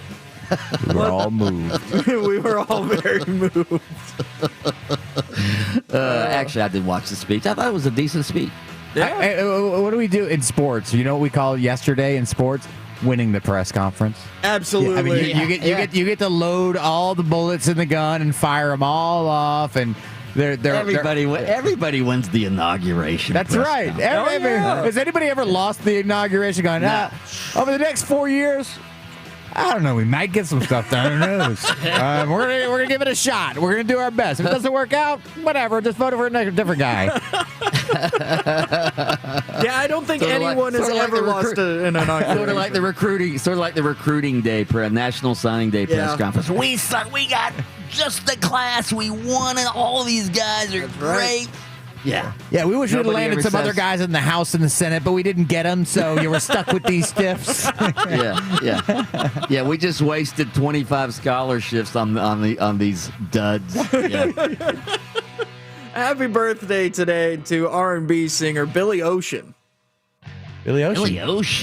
We were all moved. We were all very moved. Actually, I did watch the speech. I thought it was a decent speech. Yeah. What do we do in sports? You know what we call yesterday in sports? Winning the press conference. Absolutely. Yeah, I mean, you get to load all the bullets in the gun and fire them all off, and everybody wins the inauguration. That's right. Has anybody ever lost the inauguration? Going, over the next 4 years, I don't know. We might get some stuff done. Who knows? We're gonna give it a shot. We're gonna do our best. If it doesn't work out, whatever. Just vote for a different guy. Yeah, I don't think anyone has ever lost an inauguration. Sort of like the recruiting day, National Signing Day press conference. We got just the class. We won, and all these guys are great. Yeah. Yeah, we wish we had landed some other guys in the House and the Senate, but we didn't get them, so you were stuck with these stiffs. Yeah, we just wasted 25 scholarships on these duds. Yeah. Happy birthday today to R&B singer Billy Ocean. Billy Ocean.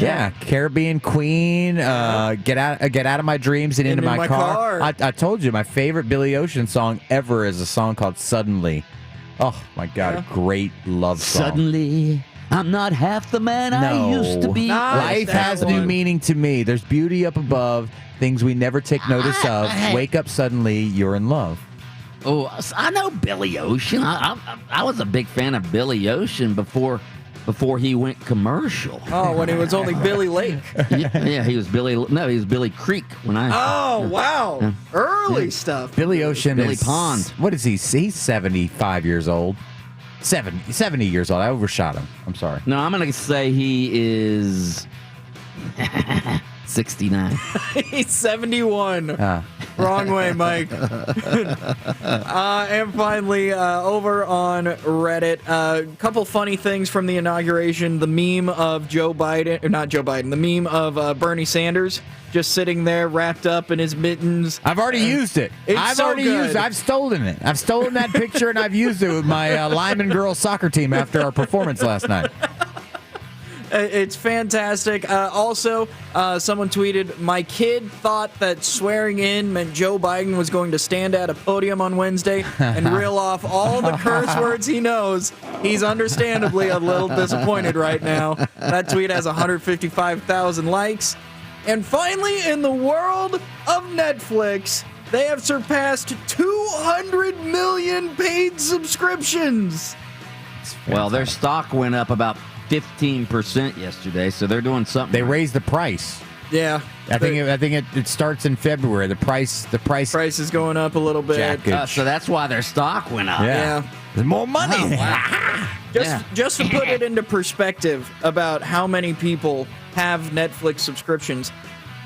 Yeah, Caribbean Queen. Get out of my dreams and into my car. I told you my favorite Billy Ocean song ever is a song called Suddenly. Oh, my God. Great love song. Suddenly, I'm not half the man I used to be. Life has new meaning to me. There's beauty up above, things we never take notice of. Wake up suddenly, you're in love. Oh, I know Billy Ocean. I was a big fan of Billy Ocean before he went commercial. Oh, when he was only Billy Lake. Yeah, he was Billy Creek when I. Oh, wow. Early stuff. Billy Ocean Billy is, Pond. What is he? He's 75 years old. 70 years old. I overshot him. I'm sorry. No, I'm going to say he is 69. He's 71. Wrong way, Mike. And finally, over on Reddit, a couple funny things from the inauguration. The meme of the meme of Bernie Sanders just sitting there wrapped up in his mittens. I've already used it. I've stolen it. I've stolen that picture, and I've used it with my Lyman girls soccer team after our performance last night. It's fantastic. Also, someone tweeted, my kid thought that swearing in meant Joe Biden was going to stand at a podium on Wednesday and reel off all the curse words he knows. He's understandably a little disappointed right now. That tweet has 155,000 likes. And finally, in the world of Netflix, they have surpassed 200 million paid subscriptions. Well, their stock went up about 15% yesterday, so they're doing something. They raised the price. Yeah, I think it starts in February. The price is going up a little bit. So that's why their stock went up. Yeah. There's more money. Oh, wow. Just to put it into perspective about how many people have Netflix subscriptions,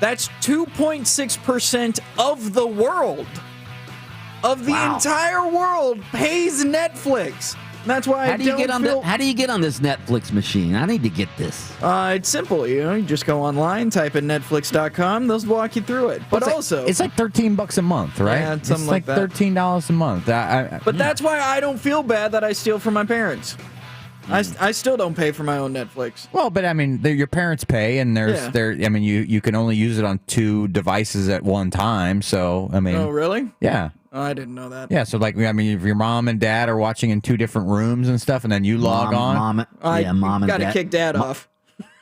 that's 2.6% of the world. Of the entire world pays Netflix. And that's why how do you get on this Netflix machine? I need to get this. It's simple. You just go online, type in netflix.com. They'll walk you through it. But it's like $13 a month, right? Yeah, something it's like that. $13 a month. But that's why I don't feel bad that I steal from my parents. I still don't pay for my own Netflix. Well, but I mean, your parents pay, and you can only use it on 2 devices at one time. So I mean, oh really? Yeah. Oh, I didn't know that. Yeah, so like, I mean, if your mom and dad are watching in 2 different rooms and stuff, and then you log on. Mom and got dad. to kick dad off.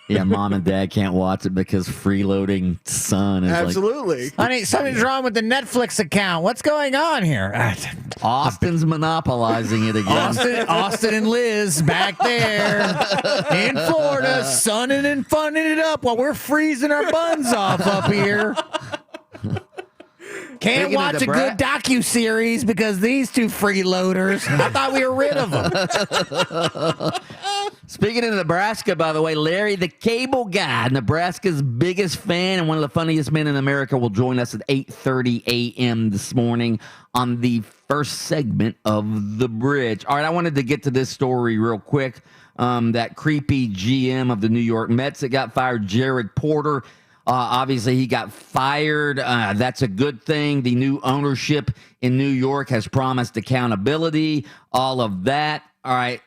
Yeah, mom and dad can't watch it because freeloading son is absolutely. Honey, something's wrong with the Netflix account. What's going on here? Austin's monopolizing it again. Austin and Liz back there in Florida, sunning and funning it up while we're freezing our buns off up here. Can't watch a good docuseries because these 2 freeloaders. I thought we were rid of them. Speaking of Nebraska, by the way, Larry the Cable Guy, Nebraska's biggest fan and one of the funniest men in America, will join us at 8:30 a.m. this morning on the first segment of The Bridge. All right, I wanted to get to this story real quick. That creepy GM of the New York Mets that got fired, Jared Porter. Obviously, he got fired. That's a good thing. The new ownership in New York has promised accountability, all of that. All right.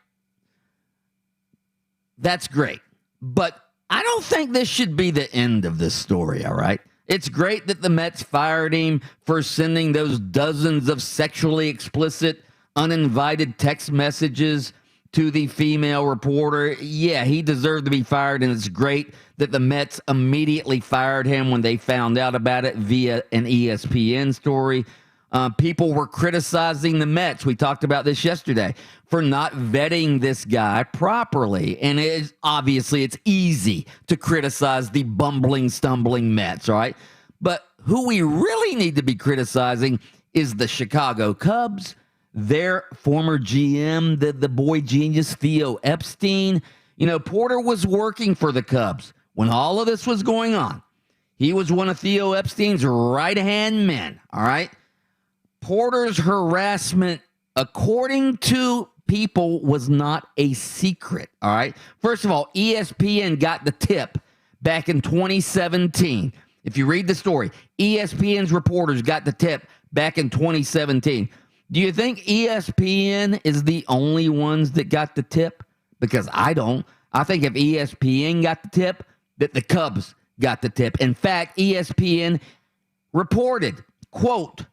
That's great. But I don't think this should be the end of this story, all right? It's great that the Mets fired him for sending those dozens of sexually explicit, uninvited text messages to the female reporter. Yeah, he deserved to be fired, and it's great that the Mets immediately fired him when they found out about it via an ESPN story. People were criticizing the Mets. We talked about this yesterday for not vetting this guy properly. And it's easy to criticize the bumbling, stumbling Mets, right? But who we really need to be criticizing is the Chicago Cubs, their former GM, the boy genius, Theo Epstein. You know, Porter was working for the Cubs when all of this was going on. He was one of Theo Epstein's right-hand men, all right? Porter's harassment, according to people, was not a secret, all right? First of all, ESPN got the tip back in 2017. If you read the story, ESPN's reporters got the tip back in 2017. Do you think ESPN is the only ones that got the tip? Because I don't. I think if ESPN got the tip, that the Cubs got the tip. In fact, ESPN reported, quote,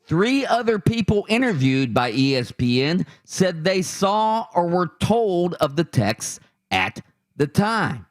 3 other people interviewed by ESPN said they saw or were told of the texts at the time.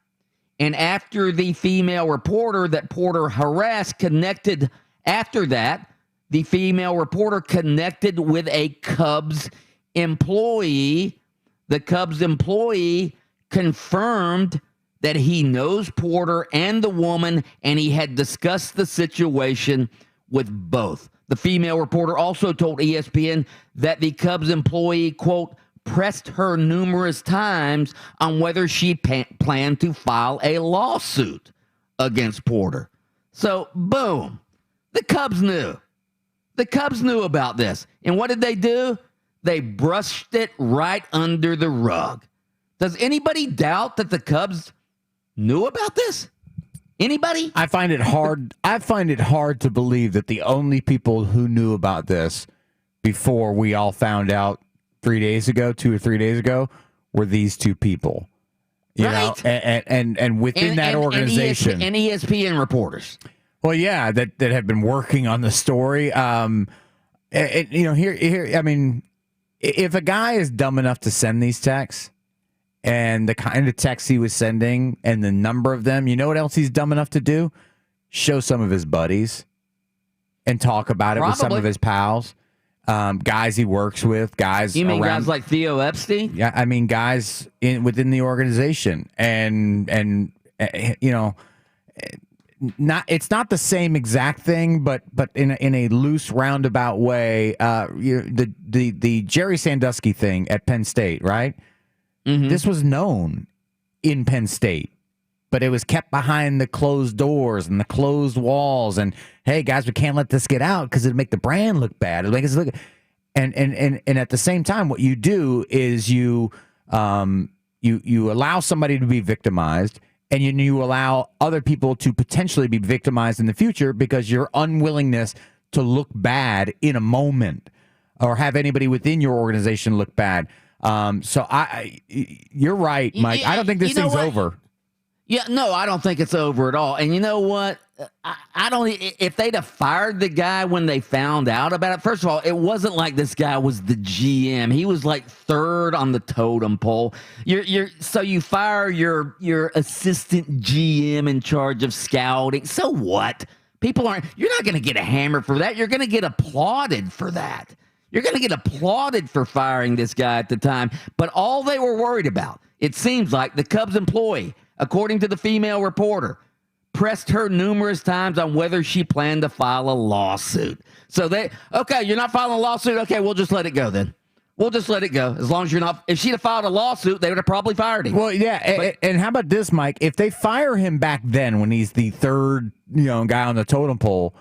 And after the female reporter that Porter harassed connected after that, the female reporter connected with a Cubs employee. The Cubs employee confirmed that he knows Porter and the woman, and he had discussed the situation with both. The female reporter also told ESPN that the Cubs employee, quote, pressed her numerous times on whether she planned to file a lawsuit against Porter. So, boom, the Cubs knew. The Cubs knew about this. And what did they do? They brushed it right under the rug. Does anybody doubt that the Cubs knew about this? Anybody? I find it hard. I find it hard to believe that the only people who knew about this before we all found out 2 or 3 days ago, were these 2 people. You know, and within that organization, and ESPN reporters. Well, yeah, that have been working on the story. Here, I mean, if a guy is dumb enough to send these texts, and the kind of texts he was sending, and the number of them, you know what else he's dumb enough to do? Show some of his buddies and talk about it with some of his pals. Guys he works with, guys. You mean guys like Theo Epstein? Yeah, I mean guys within the organization, and it's not the same exact thing, but in a loose roundabout way. The Jerry Sandusky thing at Penn State, right? Mm-hmm. This was known in Penn State, but it was kept behind the closed doors and the closed walls. And hey, guys, we can't let this get out because it'll make the brand look bad. It'll make us look. And at the same time, what you do is you allow somebody to be victimized, and you allow other people to potentially be victimized in the future because your unwillingness to look bad in a moment or have anybody within your organization look bad. So you're right, Mike. I don't think this thing's over. Yeah, no, I don't think it's over at all. And you know what? I don't. If they'd have fired the guy when they found out about it, first of all, it wasn't like this guy was the GM. He was like third on the totem pole. So you fire your assistant GM in charge of scouting. So what? People aren't. You're not going to get a hammer for that. You're going to get applauded for that. You're going to get applauded for firing this guy at the time. But all they were worried about, it seems like, the Cubs employee, according to the female reporter, pressed her numerous times on whether she planned to file a lawsuit. So you're not filing a lawsuit? Okay, we'll just let it go then. We'll just let it go. As long as you're not, if she'd have filed a lawsuit, they would have probably fired him. Well, yeah. And how about this, Mike? If they fire him back then when he's the third, guy on the totem pole,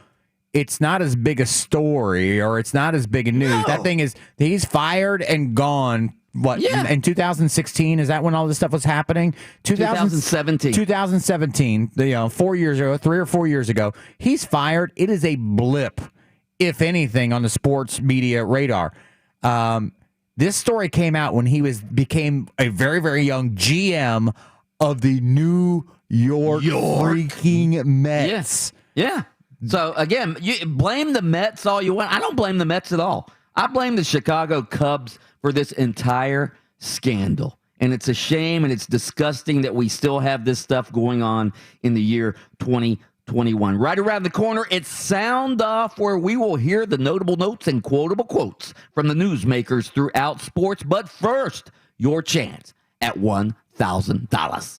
it's not as big a story or it's not as big a news. No. That thing is, he's fired and gone. What, in 2016? Is that when all this stuff was happening? 2017. 2017, 4 years ago, 3 or 4 years ago. He's fired. It is a blip, if anything, on the sports media radar. This story came out when he became a very, very young GM of the New York freaking Mets. Yes. Yeah. So, again, you blame the Mets all you want. I don't blame the Mets at all. I blame the Chicago Cubs for this entire scandal. And it's a shame and it's disgusting that we still have this stuff going on in the year 2021. Right around the corner, it's Sound Off, where we will hear the notable notes and quotable quotes from the newsmakers throughout sports. But first, your chance at $1,000.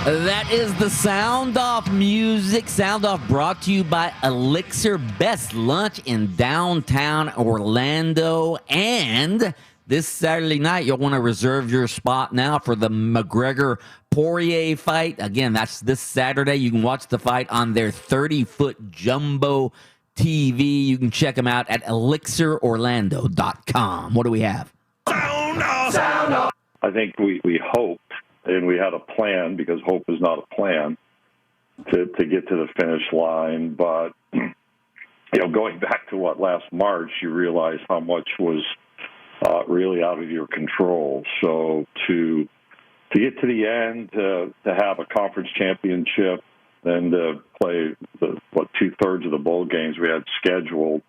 That is the Sound Off music. Sound Off brought to you by Elixir, best lunch in downtown Orlando. And this Saturday night, you'll want to reserve your spot now for the McGregor-Poirier fight. Again, that's this Saturday. You can watch the fight on their 30-foot jumbo TV. You can check them out at elixirorlando.com. What do we have? Sound off! Sound off! I think we hoped, and we had a plan, because hope is not a plan, to get to the finish line. But, going back to last March, you realize how much was really out of your control. So to get to the end, to have a conference championship, and to play two-thirds of the bowl games we had scheduled,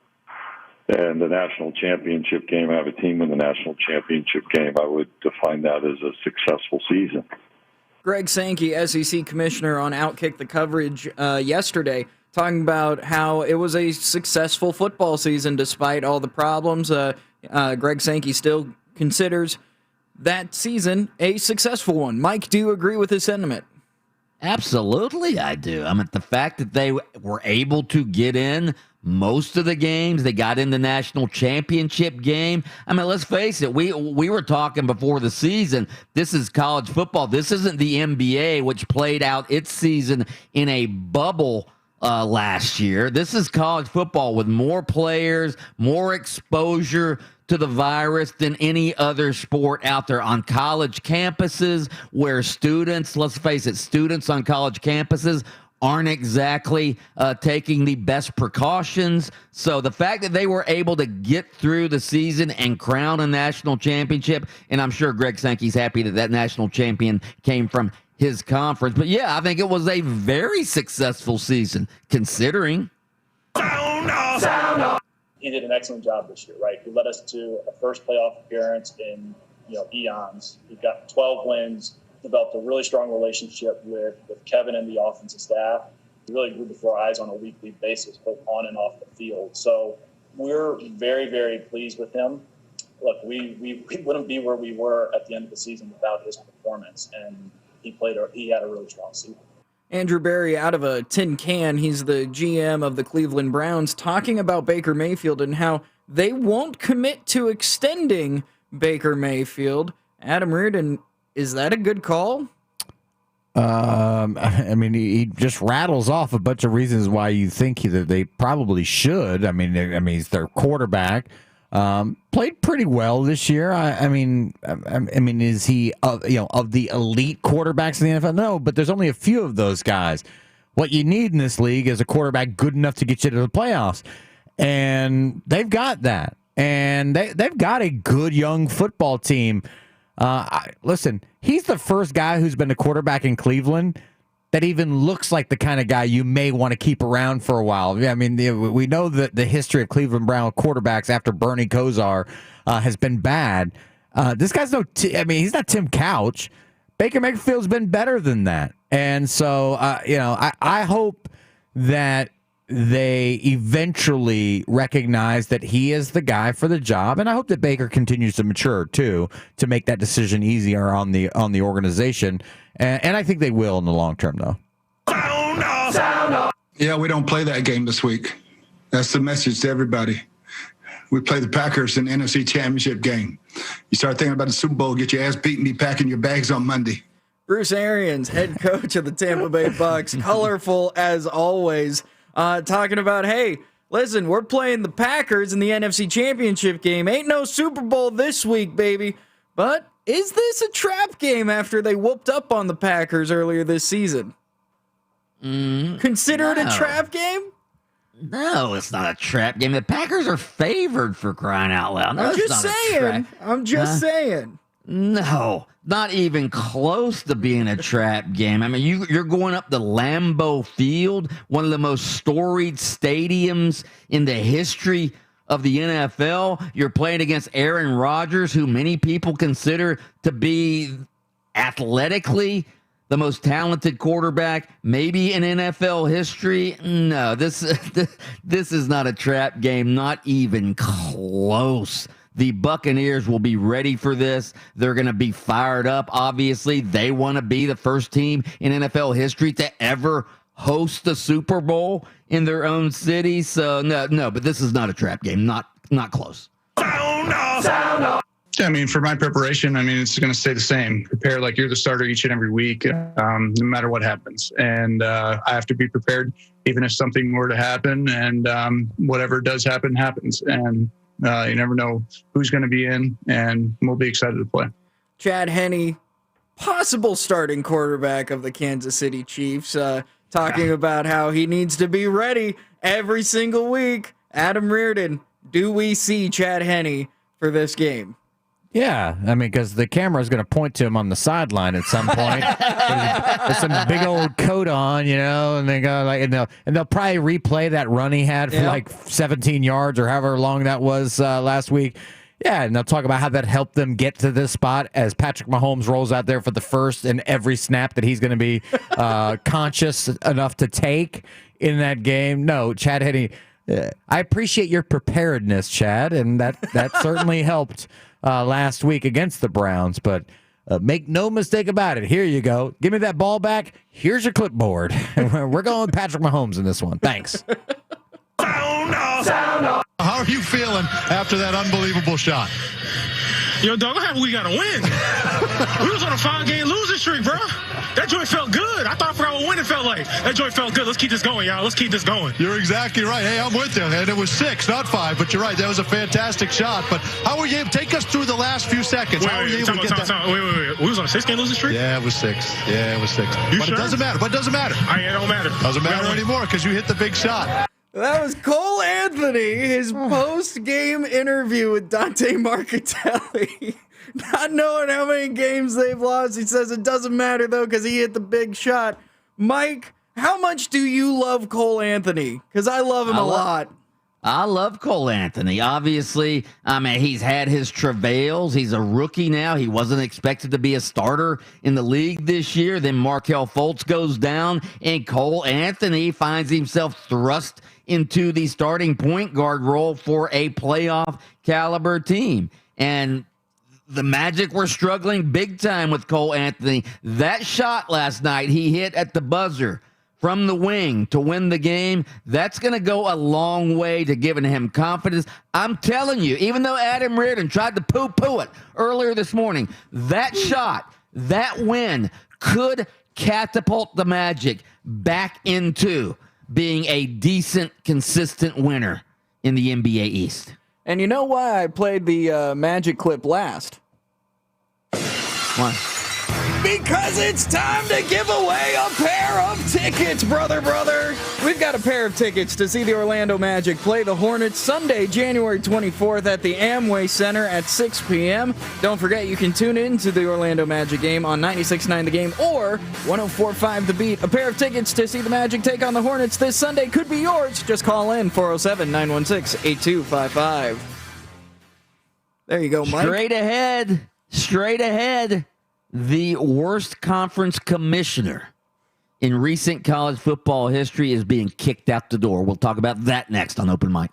and the national championship game, have a team in the national championship game, I would define that as a successful season. Greg Sankey, SEC commissioner, on Outkick the Coverage yesterday, talking about how it was a successful football season despite all the problems. Greg Sankey still considers that season a successful one. Mike, do you agree with his sentiment? Absolutely, I do. I mean, the fact that they were able to get in most of the games, they got in the national championship game. I mean, let's face it, we were talking before the season, this is college football. This isn't the NBA, which played out its season in a bubble last year. This is college football with more players, more exposure to the virus than any other sport out there on college campuses, where students, let's face it, students on college campuses aren't exactly taking the best precautions. So the fact that they were able to get through the season and crown a national championship, and I'm sure Greg Sankey's happy that national champion came from his conference. But yeah, I think it was a very successful season, considering. Sound off! Sound off! He did an excellent job this year, right? He led us to a first playoff appearance in eons. He got 12 wins, developed a really strong relationship with Kevin and the offensive staff. He really grew before our eyes on a weekly basis, both on and off the field. So we're very, very pleased with him. Look, we wouldn't be where we were at the end of the season without his performance, and he had a really strong season. Andrew Berry, out of a tin can, he's the GM of the Cleveland Browns, talking about Baker Mayfield and how they won't commit to extending Baker Mayfield. Adam Reardon, is that a good call? I mean, he just rattles off a bunch of reasons why you think that they probably should. I mean, he's their quarterback. Played pretty well this year. I mean, is he of the elite quarterbacks in the NFL? No, but there's only a few of those guys. What you need in this league is a quarterback good enough to get you to the playoffs, and they've got that. And they've got a good young football team. Listen, he's the first guy who's been a quarterback in Cleveland that even looks like the kind of guy you may want to keep around for a while. I mean, we know that the history of Cleveland Brown quarterbacks after Bernie Kosar has been bad. This guy's he's not Tim Couch. Baker Mayfield's been better than that. And so, I hope that they eventually recognize that he is the guy for the job, and I hope that Baker continues to mature too, to make that decision easier on the organization. And I think they will in the long term, though. Sound off! Sound off! Yeah, we don't play that game this week. That's the message to everybody. We play the Packers in the NFC Championship game. You start thinking about the Super Bowl, get your ass beat, and be packing your bags on Monday. Bruce Arians, head coach of the Tampa Bay Bucs, colorful as always, talking about, hey, listen, we're playing the Packers in the NFC Championship game. Ain't no Super Bowl this week, baby. But is this a trap game after they whooped up on the Packers earlier this season? Consider it a trap game? No, it's not a trap game. The Packers are favored, for crying out loud. No, I'm just saying. No, not even close to being a trap game. I mean, you're going up to Lambeau Field, one of the most storied stadiums in the history of the NFL. You're playing against Aaron Rodgers, who many people consider to be athletically the most talented quarterback maybe in NFL history. No, this is not a trap game, not even close. The Buccaneers will be ready for this. They're going to be fired up. Obviously, they want to be the first team in NFL history to ever host the Super Bowl in their own city. So no, but this is not a trap game. Not close. Sound off. I mean, for my preparation, it's going to stay the same. Prepare like you're the starter each and every week, no matter what happens. And I have to be prepared, even if something were to happen. And whatever does happen, happens. And you never know who's going to be in, and we'll be excited to play. Chad Henne, possible starting quarterback of the Kansas City Chiefs, talking about how he needs to be ready every single week. Adam Reardon, do we see Chad Henne for this game? Yeah, because the camera is going to point to him on the sideline at some point with some big old coat on, and they go and they'll probably replay that run he had for like 17 yards or however long that was last week. Yeah, and they'll talk about how that helped them get to this spot as Patrick Mahomes rolls out there for the first and every snap that he's going to be conscious enough to take in that game. No, Chad Henne, I appreciate your preparedness, Chad, and that certainly helped last week against the Browns, but make no mistake about it. Here you go. Give me that ball back. Here's your clipboard. We're going Patrick Mahomes in this one. Thanks. Sound off. How are you feeling after that unbelievable shot? Yo, dog, I'm happy we got a win. We was on a 5-game losing streak, bro. That joint felt good. I forgot what winning felt like. That joint felt good. Let's keep this going, y'all. Let's keep this going. You're exactly right. Hey, I'm with you. And it was 6, not 5, but you're right. That was a fantastic shot. But how were you able to take us through the last few seconds? How were you able to get that? Wait. We was on a 6-game losing streak? Yeah, it was 6. You but sure? it doesn't matter. It doesn't matter. It don't matter. Doesn't matter anymore because you hit the big shot. That was Cole Anthony, his post-game interview with Dante Marchitelli. Not knowing how many games they've lost. He says it doesn't matter, though, because he hit the big shot. Mike, how much do you love Cole Anthony? Because I love him a lot. I love Cole Anthony. Obviously, he's had his travails. He's a rookie now. He wasn't expected to be a starter in the league this year. Then Markelle Fultz goes down, and Cole Anthony finds himself thrust into the starting point guard role for a playoff caliber team. And the Magic were struggling big time with Cole Anthony. That shot last night he hit at the buzzer from the wing to win the game, that's going to go a long way to giving him confidence. I'm telling you, even though Adam Reardon tried to poo-poo it earlier this morning, that shot, that win could catapult the Magic back into being a decent, consistent winner in the NBA East. And you know why I played the Magic clip last? Why? Because it's time to give away a pair of tickets, brother. We've got a pair of tickets to see the Orlando Magic play the Hornets Sunday, January 24th at the Amway Center at 6 p.m. Don't forget, you can tune in to the Orlando Magic game on 96.9 The Game or 104.5 The Beat. A pair of tickets to see the Magic take on the Hornets this Sunday could be yours. Just call in 407-916-8255. There you go, Mike. Straight ahead. The worst conference commissioner in recent college football history is being kicked out the door. We'll talk about that next on Open Mic.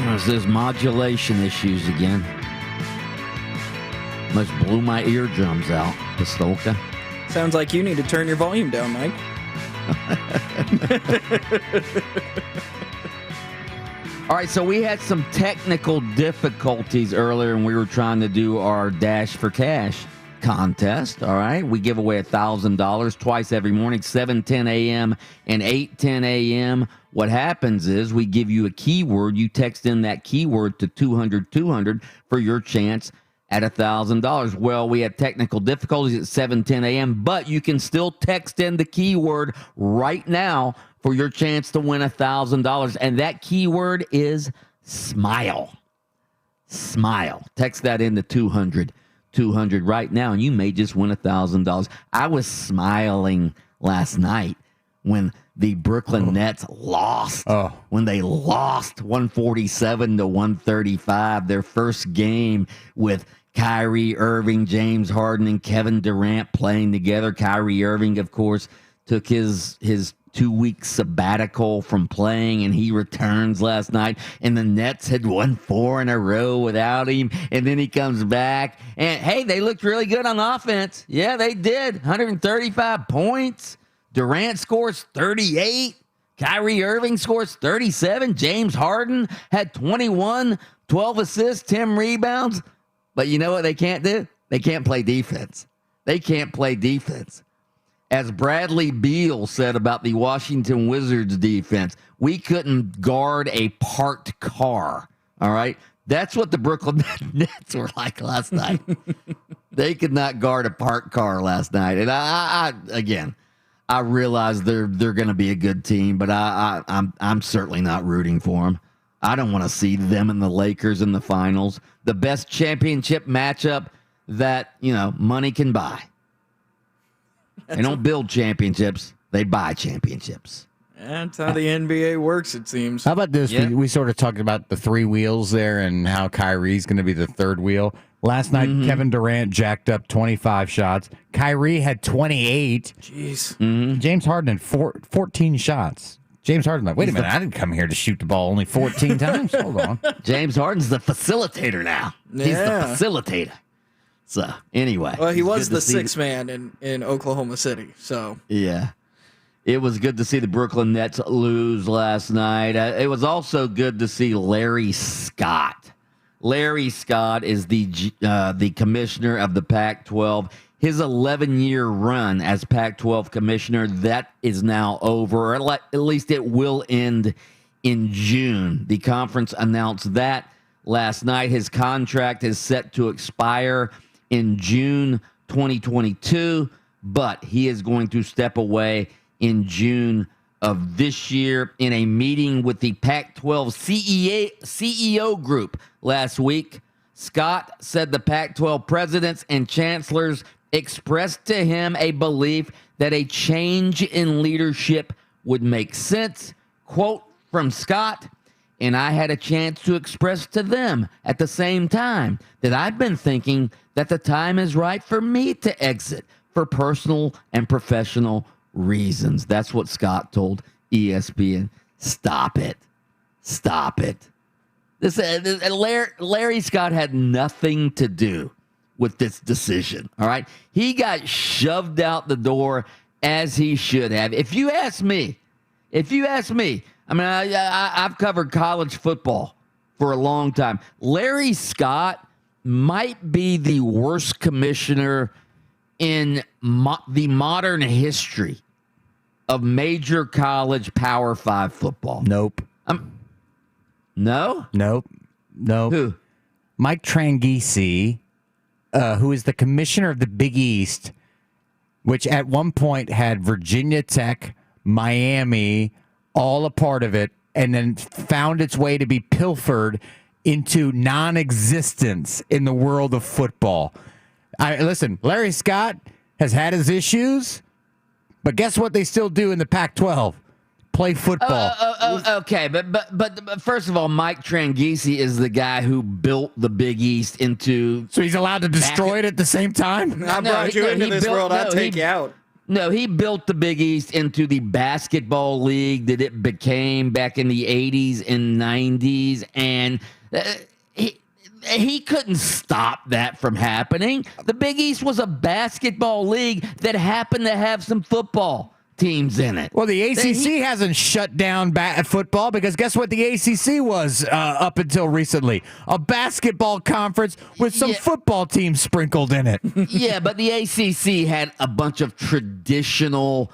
There's those modulation issues again. Must blew my eardrums out, Pistolka. Sounds like you need to turn your volume down, Mike. All right, so we had some technical difficulties earlier, and we were trying to do our Dash for Cash contest. All right, we give away $1,000 twice every morning, 7:10 a.m. and 8:10 a.m. What happens is we give you a keyword. You text in that keyword to 200 for your chance at $1,000. Well, we had technical difficulties at 7:10 a.m., but you can still text in the keyword right now for your chance to win $1,000. And that keyword is smile. Smile. Text that into 200 right now, and you may just win $1,000. I was smiling last night when the Brooklyn Nets lost. When they lost 147 to 135, their first game with Kyrie Irving, James Harden, and Kevin Durant playing together. Kyrie Irving, of course, took his 2-week sabbatical from playing, and he returns last night, and the Nets had won 4 in a row without him, and then he comes back, and hey, they looked really good on offense. Yeah, they did. 135 points. Durant scores 38. Kyrie Irving scores 37. James Harden had 21, 12 assists, 10 rebounds. But you know what they can't do? They can't play defense. They can't play defense. As Bradley Beal said about the Washington Wizards defense, we couldn't guard a parked car. All right? That's what the Brooklyn Nets were like last night. They could not guard a parked car last night. And I realize they're going to be a good team, but I'm certainly not rooting for them. I don't want to see them and the Lakers in the finals. The best championship matchup that, money can buy. They don't build championships. They buy championships. That's how the NBA works, it seems. How about this? Yeah. We sort of talked about the 3 wheels there and how Kyrie's going to be the 3rd wheel. Last night, Kevin Durant jacked up 25 shots. Kyrie had 28. Jeez. James Harden had 14 shots. James Harden, like, wait a minute, I didn't come here to shoot the ball only 14 times. Hold on. James Harden's the facilitator now. Yeah. He's the facilitator. So, anyway. Well, he was the 6th man in Oklahoma City, so. Yeah. It was good to see the Brooklyn Nets lose last night. It was also good to see Larry Scott. Larry Scott is the commissioner of the Pac-12. His 11-year run as Pac-12 commissioner, that is now over. Or at least it will end in June. The conference announced that last night. His contract is set to expire in June 2022, but he is going to step away in June of this year. In a meeting with the Pac-12 CEO group last week, Scott said the Pac-12 presidents and chancellors expressed to him a belief that a change in leadership would make sense. Quote from Scott, and I had a chance to express to them at the same time that I've been thinking that the time is right for me to exit for personal and professional reasons. That's what Scott told ESPN. Stop it. Stop it. Larry Scott had nothing to do with this decision, all right? He got shoved out the door as he should have. If you ask me, I mean, I've covered college football for a long time. Larry Scott might be the worst commissioner in the modern history of major college Power 5 football. Nope. No? Nope. Who? Mike Tranghese, who is the commissioner of the Big East, which at one point had Virginia Tech, Miami, all a part of it, and then found its way to be pilfered into non-existence in the world of football. Listen, Larry Scott has had his issues, but guess what they still do in the Pac-12? Play football. Okay, but first of all, Mike Tranghese is the guy who built the Big East into. So he's allowed to destroy it at the same time? I brought you into this world. I'll take you out. No, he built the Big East into the basketball league that it became back in the 80s and 90s. And he couldn't stop that from happening. The Big East was a basketball league that happened to have some football teams in it. Well, the ACC hasn't shut down football because guess what the ACC was up until recently? A basketball conference with some football teams sprinkled in it. Yeah, but the ACC had a bunch of traditional,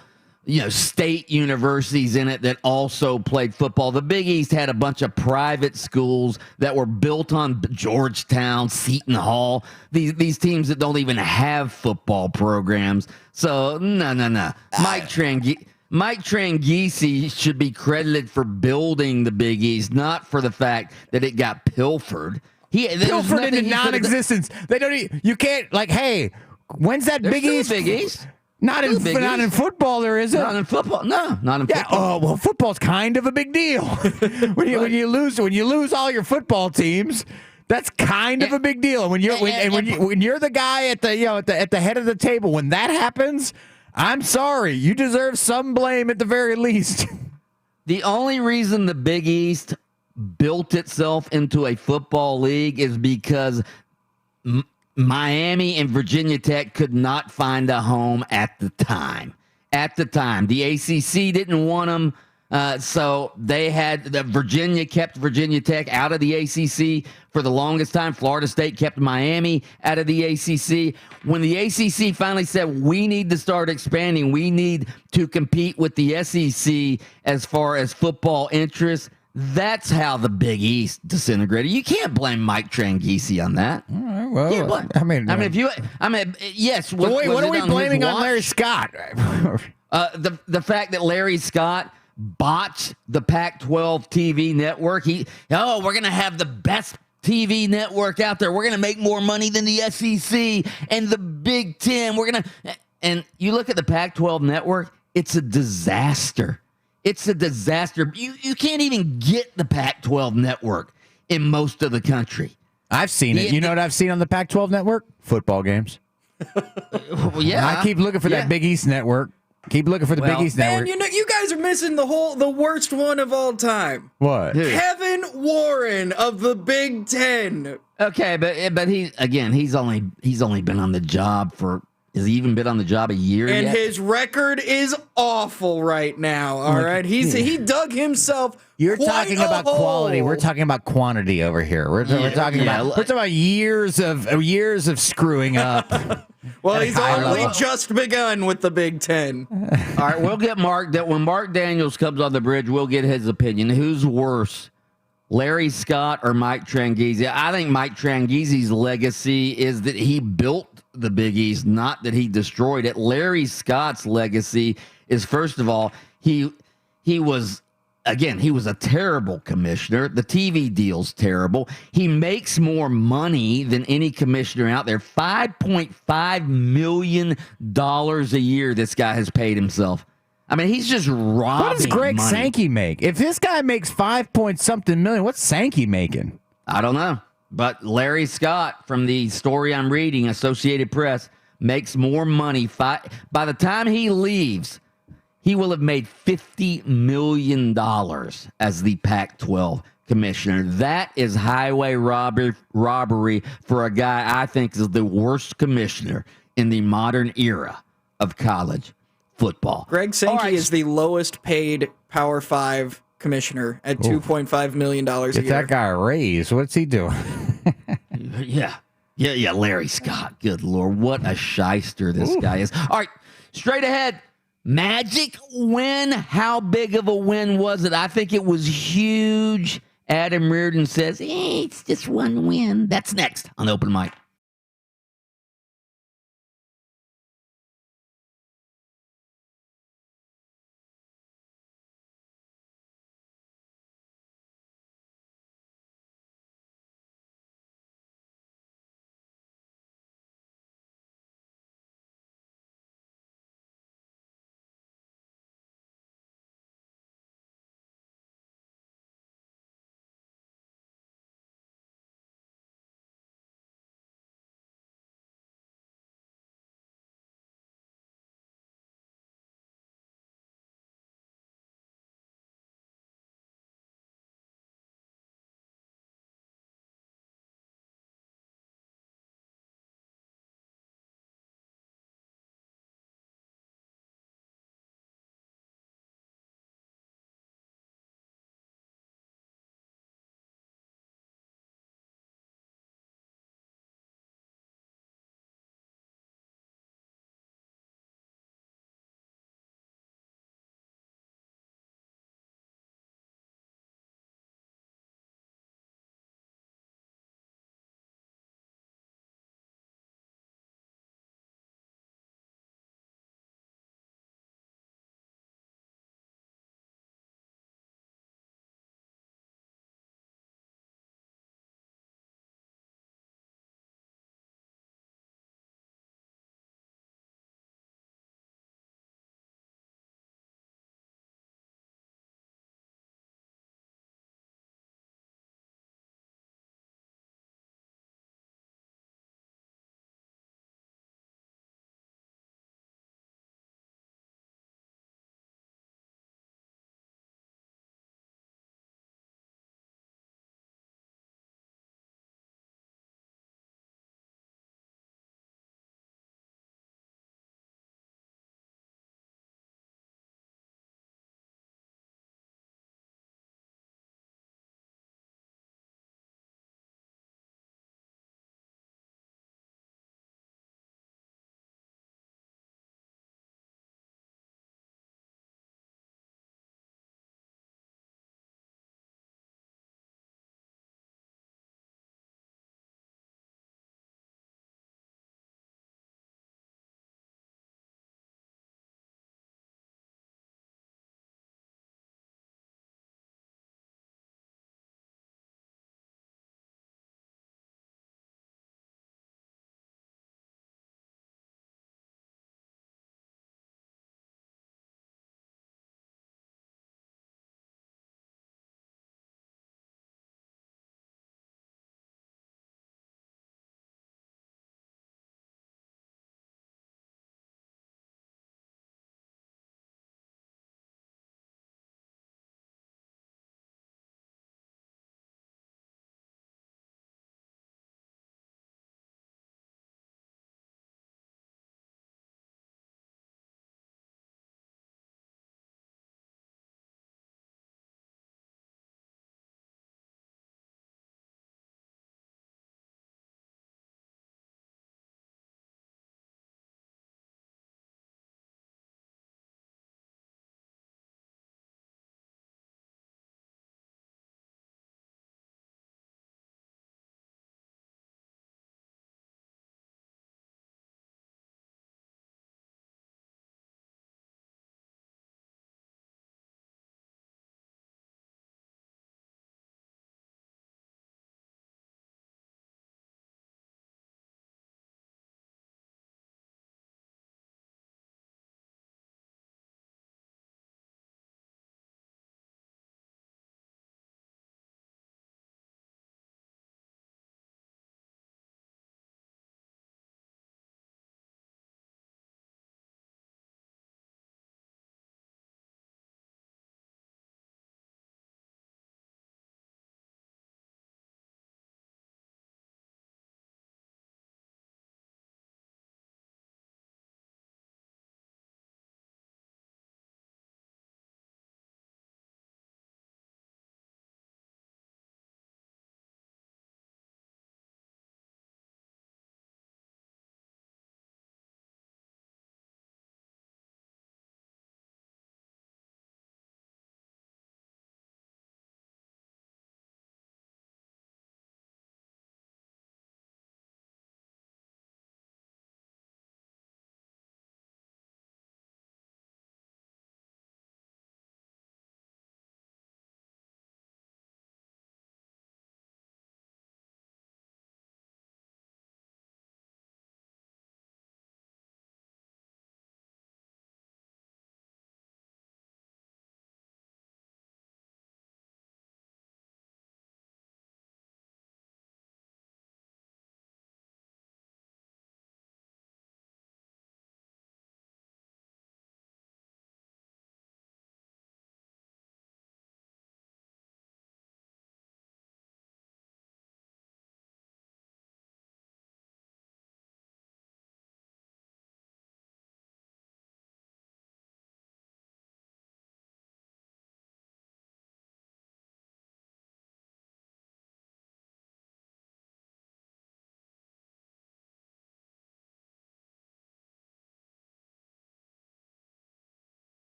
state universities in it that also played football. The Big East had a bunch of private schools that were built on Georgetown, Seton Hall, these teams that don't even have football programs. So, no. Mike Tranghese should be credited for building the Big East, not for the fact that it got pilfered. Pilfered into non-existence. They don't. You can't hey, when's that Big East? Big East. Not in football, there isn't. Not in football. No, not in football. Oh well, football's kind of a big deal. when you lose all your football teams, that's kind of a big deal. When you're the guy at the head of the table, when that happens, I'm sorry, you deserve some blame at the very least. The only reason the Big East built itself into a football league is because Miami and Virginia Tech could not find a home at the time. The ACC didn't want them, so they had Virginia kept Virginia Tech out of the ACC for the longest time. Florida State kept Miami out of the ACC. When the ACC finally said, we need to start expanding, we need to compete with the SEC as far as football interests, that's how the Big East disintegrated. You can't blame Mike Tranghese on that. All right, well, yes. What are we blaming on Larry Scott? The fact that Larry Scott botched the Pac-12 TV network. We're going to have the best TV network out there. We're going to make more money than the SEC and the Big Ten. And you look at the Pac-12 network, it's a disaster. It's a disaster. You can't even get the Pac-12 network in most of the country. I've seen it. You know what I've seen on the Pac-12 network? Football games. Well, yeah. I keep looking for that Big East network. Keep looking for the Big East network. Man, you guys are missing the worst one of all time. What? Kevin Warren of the Big Ten. Okay, but he's only been on the job for. Has he even been on the job a year and yet? His record is awful right now. All right, he dug himself. You're talking about quality. We're talking about quantity over here. We're talking about years of screwing up. Well, he's only just begun with the Big Ten. All right, we'll get Mark. That when Mark Daniels comes on the bridge, we'll get his opinion. Who's worse, Larry Scott or Mike Tranghese? I think Mike Tranghese's legacy is that he built the Big East, not that he destroyed it. Larry Scott's legacy is, first of all, he was a terrible commissioner. The TV deal's terrible. He makes more money than any commissioner out there. $5.5 million a year this guy has paid himself. I mean, he's just robbing. What does Greg money. Sankey make? If this guy makes $5-point-something million, what's Sankey making? I don't know. But Larry Scott, from the story I'm reading, Associated Press, makes more money. By the time he leaves, he will have made $50 million as the Pac-12 commissioner. That is highway robbery for a guy I think is the worst commissioner in the modern era of college football. Greg Sankey is the lowest paid Power 5 commissioner at $2.5 million a year. Get that guy a raise. What's he doing? Yeah, Larry Scott. Good Lord, what a shyster this guy is. All right, straight ahead. Magic win. How big of a win was it? I think it was huge. Adam Reardon says, it's just one win. That's next on Open Mic.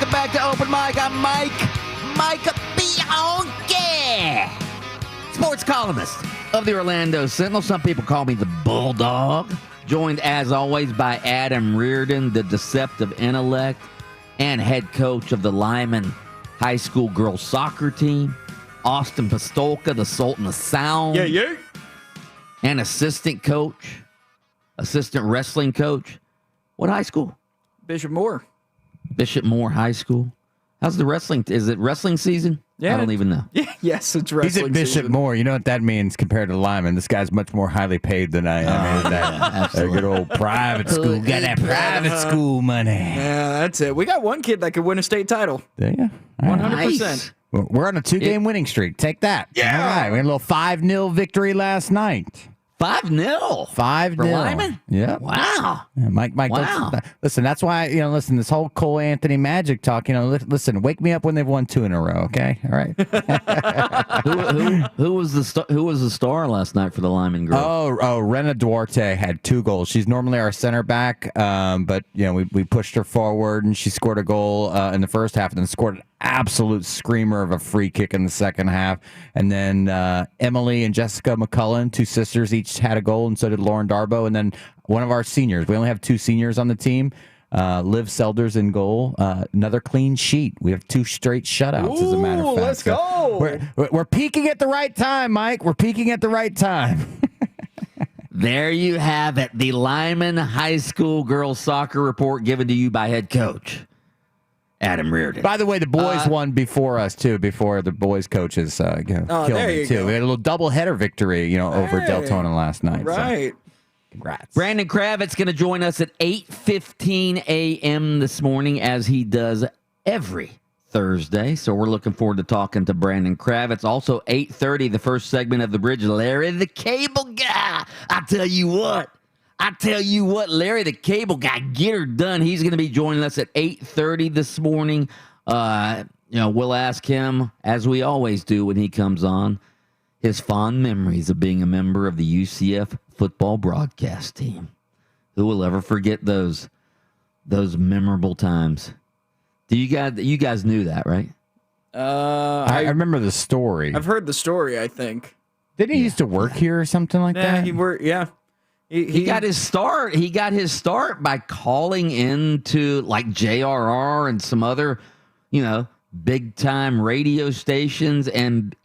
Welcome back to Open Mic. I'm Mike Bianchi, sports columnist of the Orlando Sentinel. Some people call me the Bulldog. Joined, as always, by Adam Reardon, the deceptive intellect and head coach of the Lyman High School girls soccer team. Austin Pastolka, the Sultan of Sound. Yeah. And assistant wrestling coach. What high school? Bishop Moore High School. How's the wrestling? Is it wrestling season? Yeah. I don't even know. Yeah, yes, it's wrestling. He's at Bishop season. Moore. You know what that means compared to Lyman? This guy's much more highly paid than I am. That good old private school. Got that private school money. Yeah, that's it. We got one kid that could win a state title. There you go. 100%. Nice. We're on a 2-game winning streak. Take that. Yeah. All right. We had a little 5-0 victory last night. 5-0. 5-0. For Lyman? Yeah. Wow. Yeah, Mike, Wow. listen, that's why, this whole Cole Anthony magic talk, listen, wake me up when they've won 2 in a row, okay? All right. Who was the star last night for the Lyman girls? Oh, Rena Duarte had 2 goals. She's normally our center back, but we pushed her forward and she scored a goal in the first half and then scored an absolute screamer of a free kick in the second half. And then Emily and Jessica McCullen, 2 sisters, each had a goal, and so did Lauren Darbo. And then one of our seniors, we only have 2 seniors on the team, Liv Selders in goal, another clean sheet. We have 2 straight shutouts, as a matter of fact. Let's go. We're peaking at the right time, Mike. We're peaking at the right time. There you have it. The Lyman High School girls soccer report given to you by head coach Adam Reardon. By the way, the boys won before us, too, before the boys' coaches killed me, too. Go. We had a little doubleheader victory, over Deltona last night. Right. So, congrats. Brandon Kravitz going to join us at 8:15 a.m. this morning, as he does every Thursday. So we're looking forward to talking to Brandon Kravitz. Also, 8:30, the first segment of The Bridge, Larry the Cable Guy. I tell you what, Larry the Cable Guy, get her done. He's going to be joining us at 8:30 this morning. We'll ask him, as we always do when he comes on, his fond memories of being a member of the UCF football broadcast team. Who will ever forget those memorable times? You guys knew that, right? I remember the story. I've heard the story, I think. Didn't he used to work here or something like that? He worked, yeah. He got his start. He got his start by calling into like JRR and some other, big time radio stations, and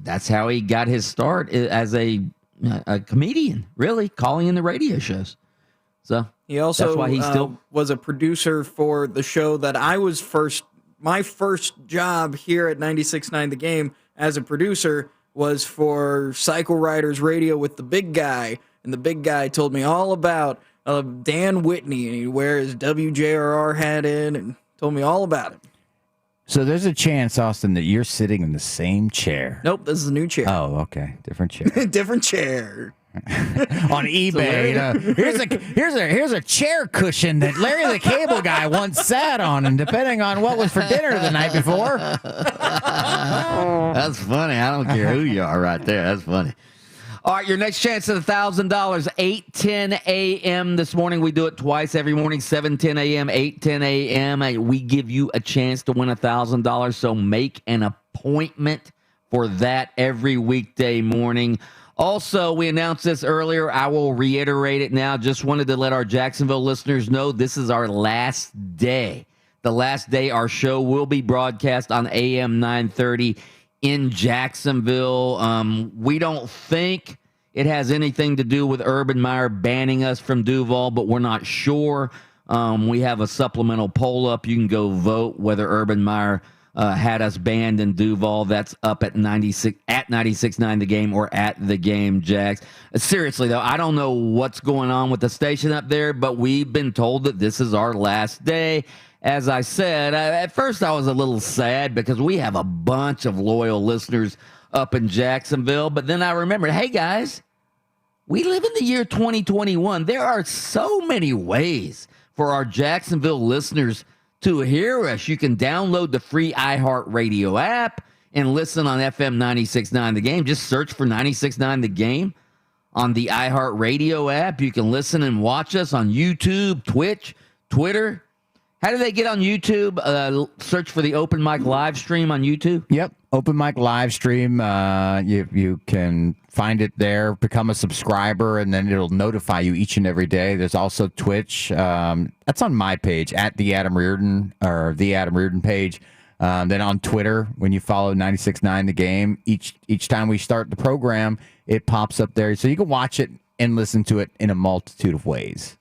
that's how he got his start as a comedian. Really, calling in the radio shows. So he also that's why he still was a producer for the show that I was my first job here at 96.9 The Game as a producer was for Cycle Riders Radio with the big guy. And the big guy told me all about Dan Whitney, and he'd wear his WJRR hat in and told me all about it. So there's a chance, Austin, that you're sitting in the same chair. Nope, this is a new chair. Oh, okay. Different chair. Different chair. On eBay, here's a chair cushion that Larry the Cable Guy once sat on, and depending on what was for dinner the night before. That's funny. I don't care who you are right there. That's funny. All right, your next chance at $1,000, 8:10 a.m. this morning. We do it twice every morning, 7:10 a.m., 8:10 a.m. We give you a chance to win $1,000, so make an appointment for that every weekday morning. Also, we announced this earlier. I will reiterate it now. Just wanted to let our Jacksonville listeners know this is our last day. The last day our show will be broadcast on AM 930 in Jacksonville. We don't think it has anything to do with Urban Meyer banning us from Duval, but we're not sure. We have a supplemental poll up. You can go vote whether Urban Meyer had us banned in Duval. That's up at 96.9 The Game or at The Game Jacks. Seriously, though, I don't know what's going on with the station up there, but we've been told that this is our last day. As I said, at first I was a little sad because we have a bunch of loyal listeners up in Jacksonville. But then I remembered, hey, guys, we live in the year 2021. There are so many ways for our Jacksonville listeners to hear us. You can download the free iHeartRadio app and listen on FM 96.9 The Game. Just search for 96.9 The Game on the iHeartRadio app. You can listen and watch us on YouTube, Twitch, Twitter. How do they get on YouTube? Search for the Open Mic live stream on YouTube. Yep, Open Mic live stream. You can find it there. Become a subscriber, and then it'll notify you each and every day. There's also Twitch. That's on my page at the Adam Reardon or the Adam Reardon page. Then on Twitter, when you follow 96.9 The Game, each time we start the program, it pops up there, so you can watch it and listen to it in a multitude of ways.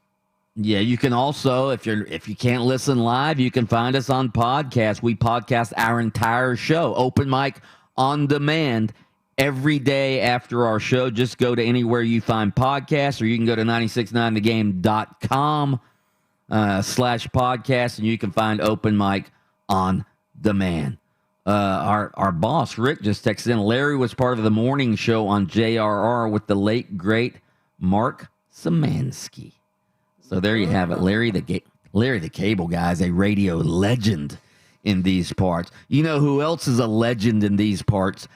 Yeah, you can also, if you can't listen live, you can find us on podcast. We podcast our entire show, Open Mic on Demand, every day after our show. Just go to anywhere you find podcasts, or you can go to 969thegame.com /podcast, and you can find Open Mic on Demand. Our boss, Rick, just texted in. Larry was part of the morning show on JRR with the late, great Mark Szymanski. So there you have it. Larry the Cable Guy is a radio legend in these parts. You know who else is a legend in these parts?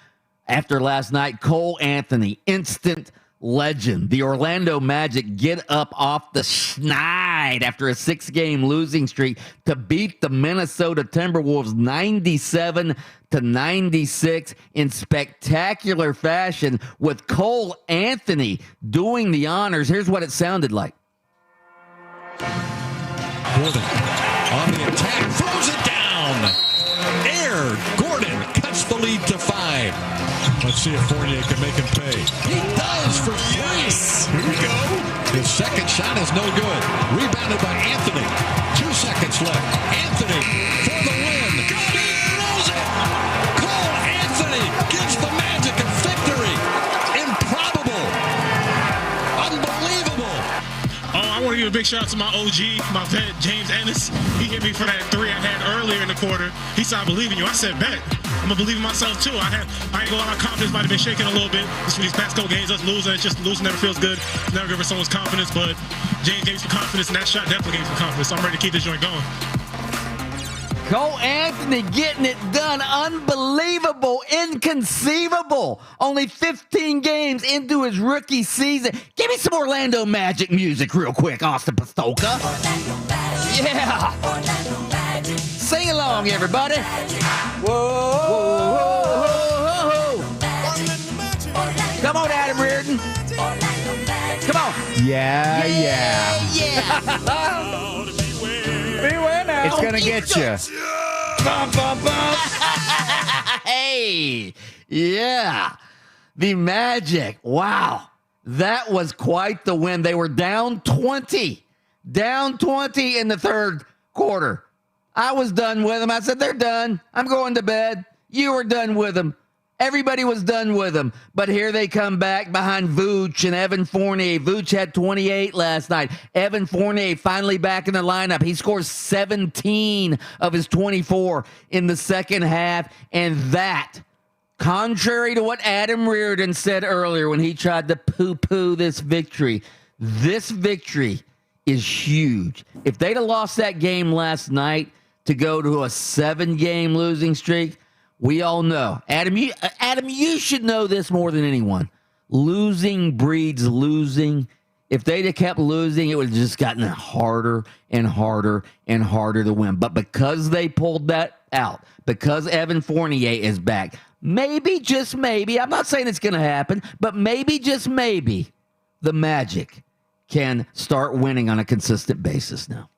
After last night, Cole Anthony, instant legend. The Orlando Magic get up off the schneid after a 6-game losing streak to beat the Minnesota Timberwolves 97-96 in spectacular fashion with Cole Anthony doing the honors. Here's what it sounded like. Gordon on the attack, throws it down. Air Gordon cuts the lead to 5. Let's see if Fournier can make him pay. He does for 3. Here we go. His second shot is no good. Rebounded by Anthony. 2 seconds left. Anthony for the win. He knows it. Cole Anthony gives the Magic a victory. Improbable. Unbelievable. I want to give a big shout out to my OG, my vet, James Ennis. He hit me for that 3 I had earlier in the quarter. He said, I believe in you. I said, bet. I'm going to believe in myself, too. I ain't going to lie, my confidence might have been shaking a little bit. Just for these past couple games, us losing. It's just losing never feels good. Never give someone's confidence, but James gave me some confidence, and that shot definitely gave me some confidence. So I'm ready to keep this joint going. Cole Anthony getting it done. Unbelievable. Inconceivable. Only 15 games into his rookie season. Give me some Orlando Magic music real quick, Austin Pastolka. Yeah. Sing along, everybody. Whoa, whoa, whoa, whoa. Come on, Adam Reardon. Come on. Yeah. Beware now. It's going to get you. Bum, bum, bum. Hey, yeah. The Magic. Wow. That was quite the win. They were down 20. Down 20 in the third quarter. I was done with them. I said, they're done. I'm going to bed. You were done with them. Everybody was done with them. But here they come back behind Vooch and Evan Fournier. Vooch had 28 last night. Evan Fournier finally back in the lineup. He scores 17 of his 24 in the second half. And that, contrary to what Adam Reardon said earlier when he tried to poo-poo this victory is huge. If they'd have lost that game last night to go to a 7-game losing streak, we all know. Adam, you should know this more than anyone. Losing breeds losing. If they'd have kept losing, it would have just gotten harder and harder and harder to win. But because they pulled that out, because Evan Fournier is back, maybe, just maybe, I'm not saying it's going to happen, but maybe, just maybe, the Magic can start winning on a consistent basis now.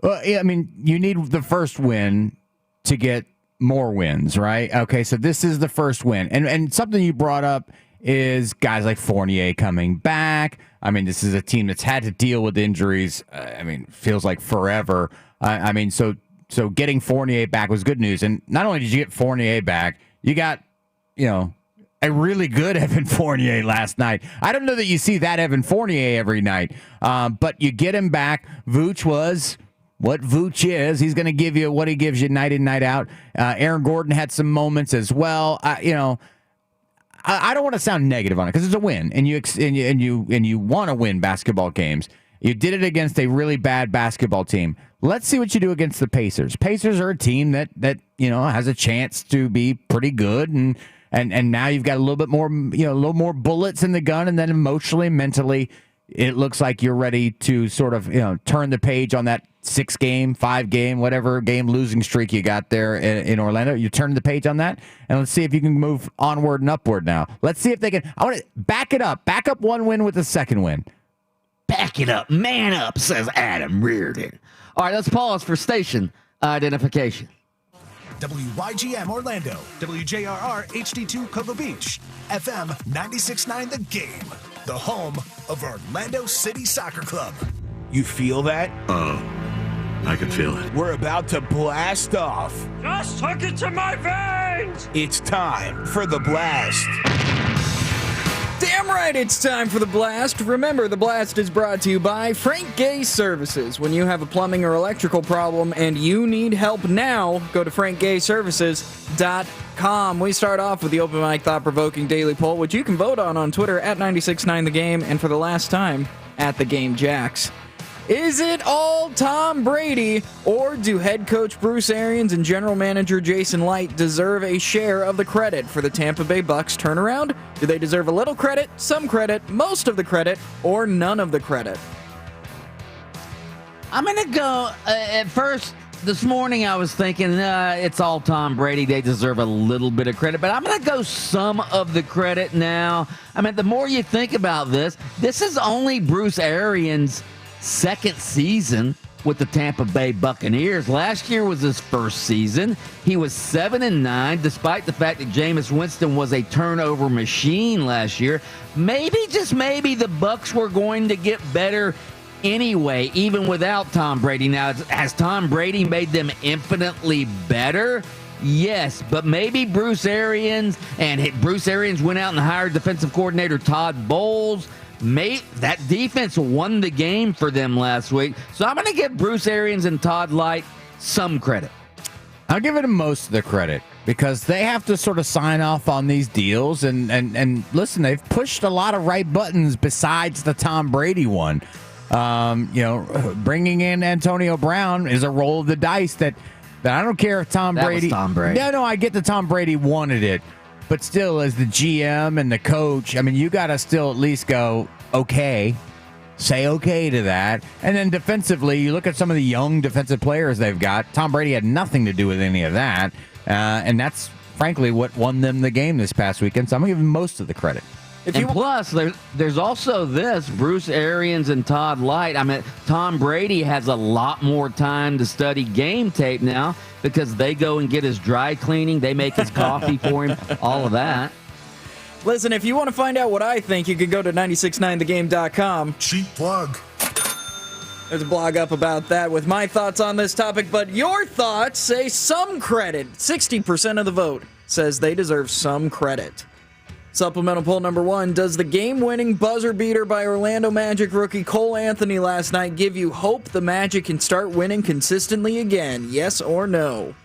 Well, yeah, I mean, you need the first win to get more wins, right? Okay, so this is the first win. And something you brought up is guys like Fournier coming back. I mean, this is a team that's had to deal with injuries. Feels like forever. So getting Fournier back was good news. And not only did you get Fournier back, you got, a really good Evan Fournier last night. I don't know that you see that Evan Fournier every night, but you get him back. Vooch was what Vooch is. He's going to give you what he gives you night in, night out. Aaron Gordon had some moments as well. I don't want to sound negative on it because it's a win, and you want to win basketball games. You did it against a really bad basketball team. Let's see what you do against the Pacers. Pacers are a team that has a chance to be pretty good, and now you've got a little bit more, a little more bullets in the gun, and then emotionally, mentally, it looks like you're ready to sort of, turn the page on that 6-game, 5-game, whatever game losing streak you got there in Orlando. You turn the page on that, and let's see if you can move onward and upward now. Let's see if they can. I want to back it up. Back up one win with the second win. Back it up. Man up, says Adam Reardon. All right, let's pause for station identification. WYGM Orlando, WJRR HD2 Cocoa Beach, FM 96.9 The Game, the home of Orlando City Soccer Club. You feel that? I can feel it. We're about to blast off. Just hook it to my veins! It's time for the blast. Damn right, it's time for the blast. Remember, the blast is brought to you by Frank Gay Services. When you have a plumbing or electrical problem and you need help now, go to frankgayservices.com. We start off with the open mic thought-provoking daily poll, which you can vote on Twitter at 969thegame, and for the last time, at the Game Jacks. Is it all Tom Brady, or do head coach Bruce Arians and general manager Jason Light deserve a share of the credit for the Tampa Bay Bucs turnaround? Do they deserve a little credit, some credit, most of the credit, or none of the credit? I'm going to go, at first, this morning I was thinking, it's all Tom Brady. They deserve a little bit of credit, but I'm going to go some of the credit now. I mean, the more you think about this is only Bruce Arians' second season with the Tampa Bay Buccaneers. Last year was his first season. He was 7-9, despite the fact that Jameis Winston was a turnover machine last year. Maybe, just maybe, the Bucs were going to get better anyway, even without Tom Brady. Now, has Tom Brady made them infinitely better? Yes, but maybe Bruce Arians went out and hired defensive coordinator Todd Bowles. That defense won the game for them last week. So I'm going to give Bruce Arians and Todd Light some credit. I'll give it most of the credit because they have to sort of sign off on these deals. And listen, they've pushed a lot of right buttons besides the Tom Brady one. Bringing in Antonio Brown is a roll of the dice that I don't care if Tom Brady. Was Tom Brady. No, I get that Tom Brady wanted it. But still, as the GM and the coach, I mean, you got to still at least go, okay, say okay to that. And then defensively, you look at some of the young defensive players they've got. Tom Brady had nothing to do with any of that. And that's, frankly, what won them the game this past weekend. So I'm going to give them most of the credit. Plus, there's also this, Bruce Arians and Todd Light. I mean, Tom Brady has a lot more time to study game tape now because they go and get his dry cleaning. They make his coffee for him, all of that. Listen, if you want to find out what I think, you can go to 969thegame.com. Cheap plug. There's a blog up about that with my thoughts on this topic, but your thoughts say some credit. 60% of the vote says they deserve some credit. Supplemental poll number 1, does the game-winning buzzer beater by Orlando Magic rookie Cole Anthony last night give you hope the Magic can start winning consistently again? Yes or no?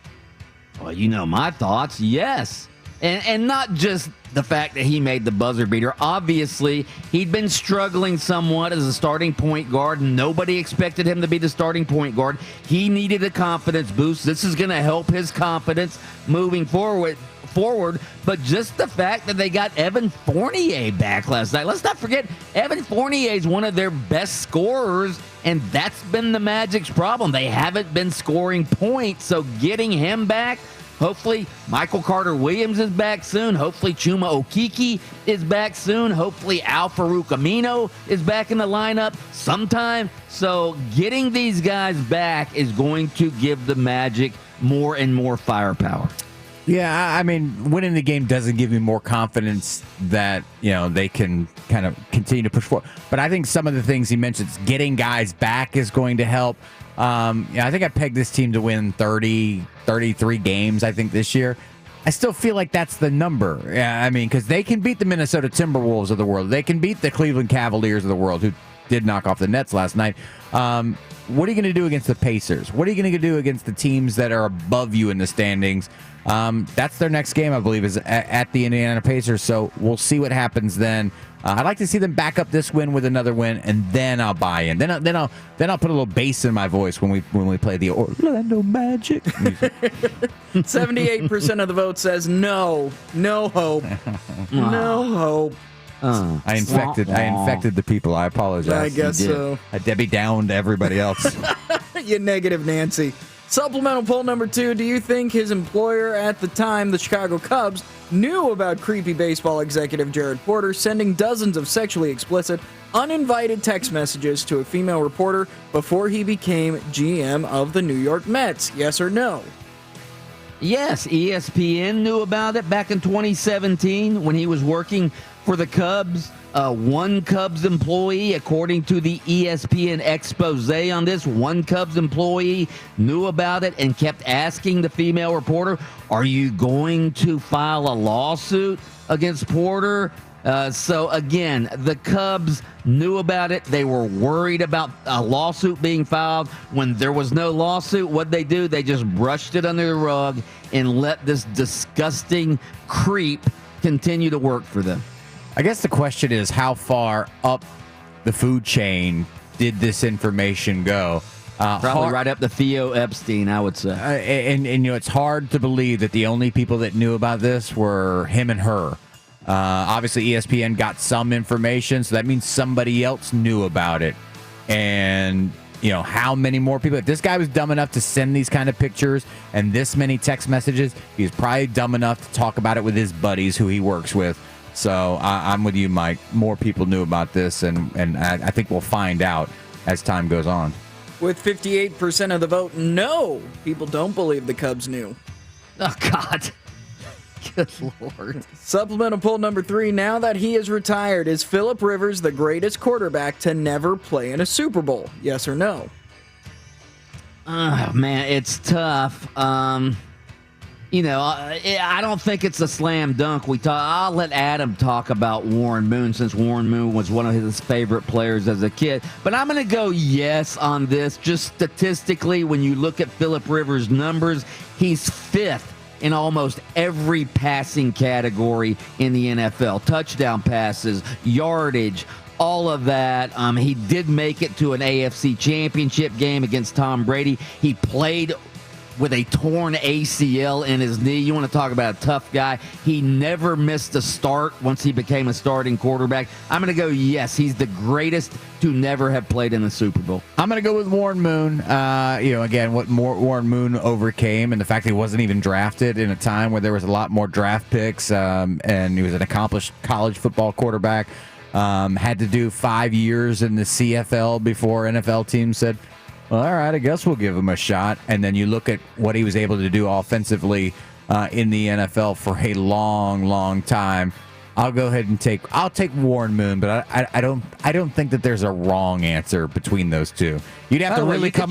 Well, you know my thoughts. Yes. And not just the fact that he made the buzzer beater. Obviously, he'd been struggling somewhat as a starting point guard. Nobody expected him to be the starting point guard. He needed a confidence boost. This is going to help his confidence moving forward. But just the fact that they got Evan Fournier back last night. Let's not forget, Evan Fournier is one of their best scorers, and that's been the Magic's problem. They haven't been scoring points, so getting him back, hopefully Michael Carter-Williams is back soon. Hopefully Chuma Okeke is back soon. Hopefully Al Farouk Amino is back in the lineup sometime. So getting these guys back is going to give the Magic more and more firepower. Yeah, I mean, winning the game doesn't give you more confidence that, they can kind of continue to push forward. But I think some of the things he mentioned, getting guys back is going to help. I think I pegged this team to win 30, 33 games, I think, this year. I still feel like that's the number. Yeah, I mean, because they can beat the Minnesota Timberwolves of the world. They can beat the Cleveland Cavaliers of the world, who did knock off the Nets last night. What are you going to do against the Pacers? What are you going to do against the teams that are above you in the standings? That's their next game, I believe, is at the Indiana Pacers. So we'll see what happens then. I'd like to see them back up this win with another win, and then I'll buy in. Then I'll put a little bass in my voice when we play the Orlando Magic. 78% of the vote says no hope, no hope. I infected the people. I apologize. I guess so. I Debbie downed everybody else. You negative Nancy. Supplemental poll number 2. Do you think his employer at the time, the Chicago Cubs, knew about creepy baseball executive Jared Porter sending dozens of sexually explicit, uninvited text messages to a female reporter before he became GM of the New York Mets? Yes or no? Yes, ESPN knew about it back in 2017 when he was working for the Cubs. One Cubs employee, according to the ESPN expose on this, one Cubs employee knew about it and kept asking the female reporter, are you going to file a lawsuit against Porter? So again, the Cubs knew about it. They were worried about a lawsuit being filed. When there was no lawsuit, what'd they do? They just brushed it under the rug and let this disgusting creep continue to work for them. I guess the question is, how far up the food chain did this information go? Probably right up to Theo Epstein, I would say. And it's hard to believe that the only people that knew about this were him and her. Obviously, ESPN got some information, so that means somebody else knew about it. And, how many more people? If this guy was dumb enough to send these kind of pictures and this many text messages, he was probably dumb enough to talk about it with his buddies who he works with. So I'm with you, Mike. More people knew about this, and I think we'll find out as time goes on. With 58% of the vote, no. People don't believe the Cubs knew. Oh, God. Good Lord. Supplemental poll number 3. Now that he is retired, is Phillip Rivers the greatest quarterback to never play in a Super Bowl? Yes or no? Man, it's tough. I don't think it's a slam dunk. I'll let Adam talk about Warren Moon, since Warren Moon was one of his favorite players as a kid. But I'm going to go yes on this. Just statistically, when you look at Phillip Rivers' numbers, he's 5th in almost every passing category in the NFL. Touchdown passes, yardage, all of that. He did make it to an AFC championship game against Tom Brady. He played with a torn ACL in his knee. You want to talk about a tough guy. He never missed a start once he became a starting quarterback. I'm going to go yes, he's the greatest to never have played in the Super Bowl. I'm going to go with Warren Moon. Again, what Warren Moon overcame, and the fact that he wasn't even drafted in a time where there was a lot more draft picks, and he was an accomplished college football quarterback. Had to do 5 years in the CFL before NFL teams said, well, all right, I guess we'll give him a shot. And then you look at what he was able to do offensively in the NFL for a long, long time. I'll go ahead and take Warren Moon, but I don't think that there's a wrong answer between those two. You'd have to really come.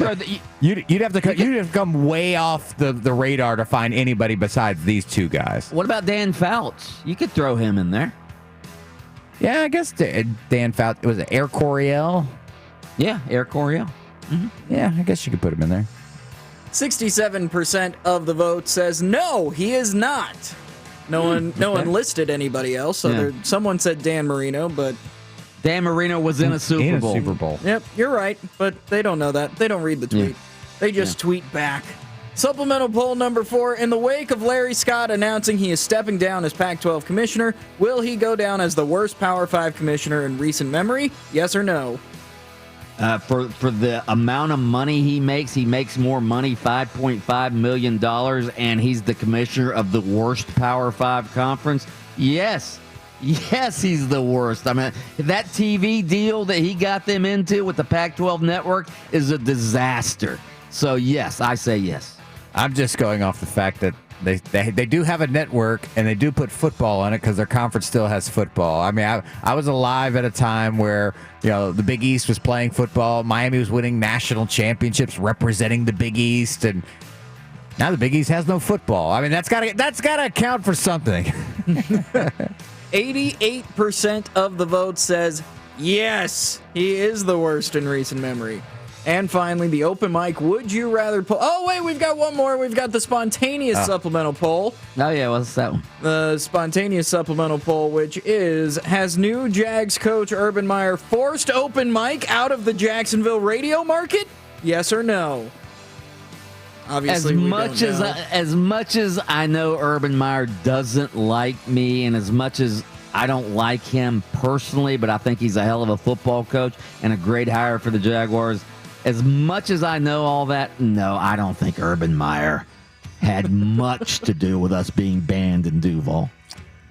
You'd have to come way off the radar to find anybody besides these two guys. What about Dan Fouts? You could throw him in there. Yeah, I guess Dan Fouts. Was it Air Coryell? Yeah, Air Coryell. Mm-hmm. Yeah, I guess you could put him in there. 67% of the vote says no, he is not. No one listed anybody else. So someone said Dan Marino, but Dan Marino was in a Super Bowl. Yep, you're right, but they don't know that. They don't read the tweet. They just tweet back. Supplemental poll number 4. In the wake of Larry Scott announcing he is stepping down as Pac-12 commissioner, will he go down as the worst Power 5 commissioner in recent memory? Yes or no? For the amount of money he makes more money, $5.5 million, and he's the commissioner of the worst Power 5 conference. Yes, he's the worst. I mean, that TV deal that he got them into with the Pac-12 network is a disaster. So, yes, I say yes. I'm just going off the fact that they do have a network, and they do put football on it because their conference still has football. I mean, I was alive at a time where the Big East was playing football. Miami was winning national championships representing the Big East, and now the Big East has no football. I mean, that's gotta account for something. 88% of the vote says yes, he is the worst in recent memory. And finally, the open mic would you rather poll. Oh, wait, we've got one more. We've got the spontaneous supplemental poll. Oh, yeah, what's that one? The spontaneous supplemental poll, which is, has new Jags coach Urban Meyer forced open mic out of the Jacksonville radio market? Yes or no? Obviously, as much as I know Urban Meyer doesn't like me, and as much as I don't like him personally, but I think he's a hell of a football coach and a great hire for the Jaguars. As much as I know all that, no, I don't think Urban Meyer had much to do with us being banned in Duval.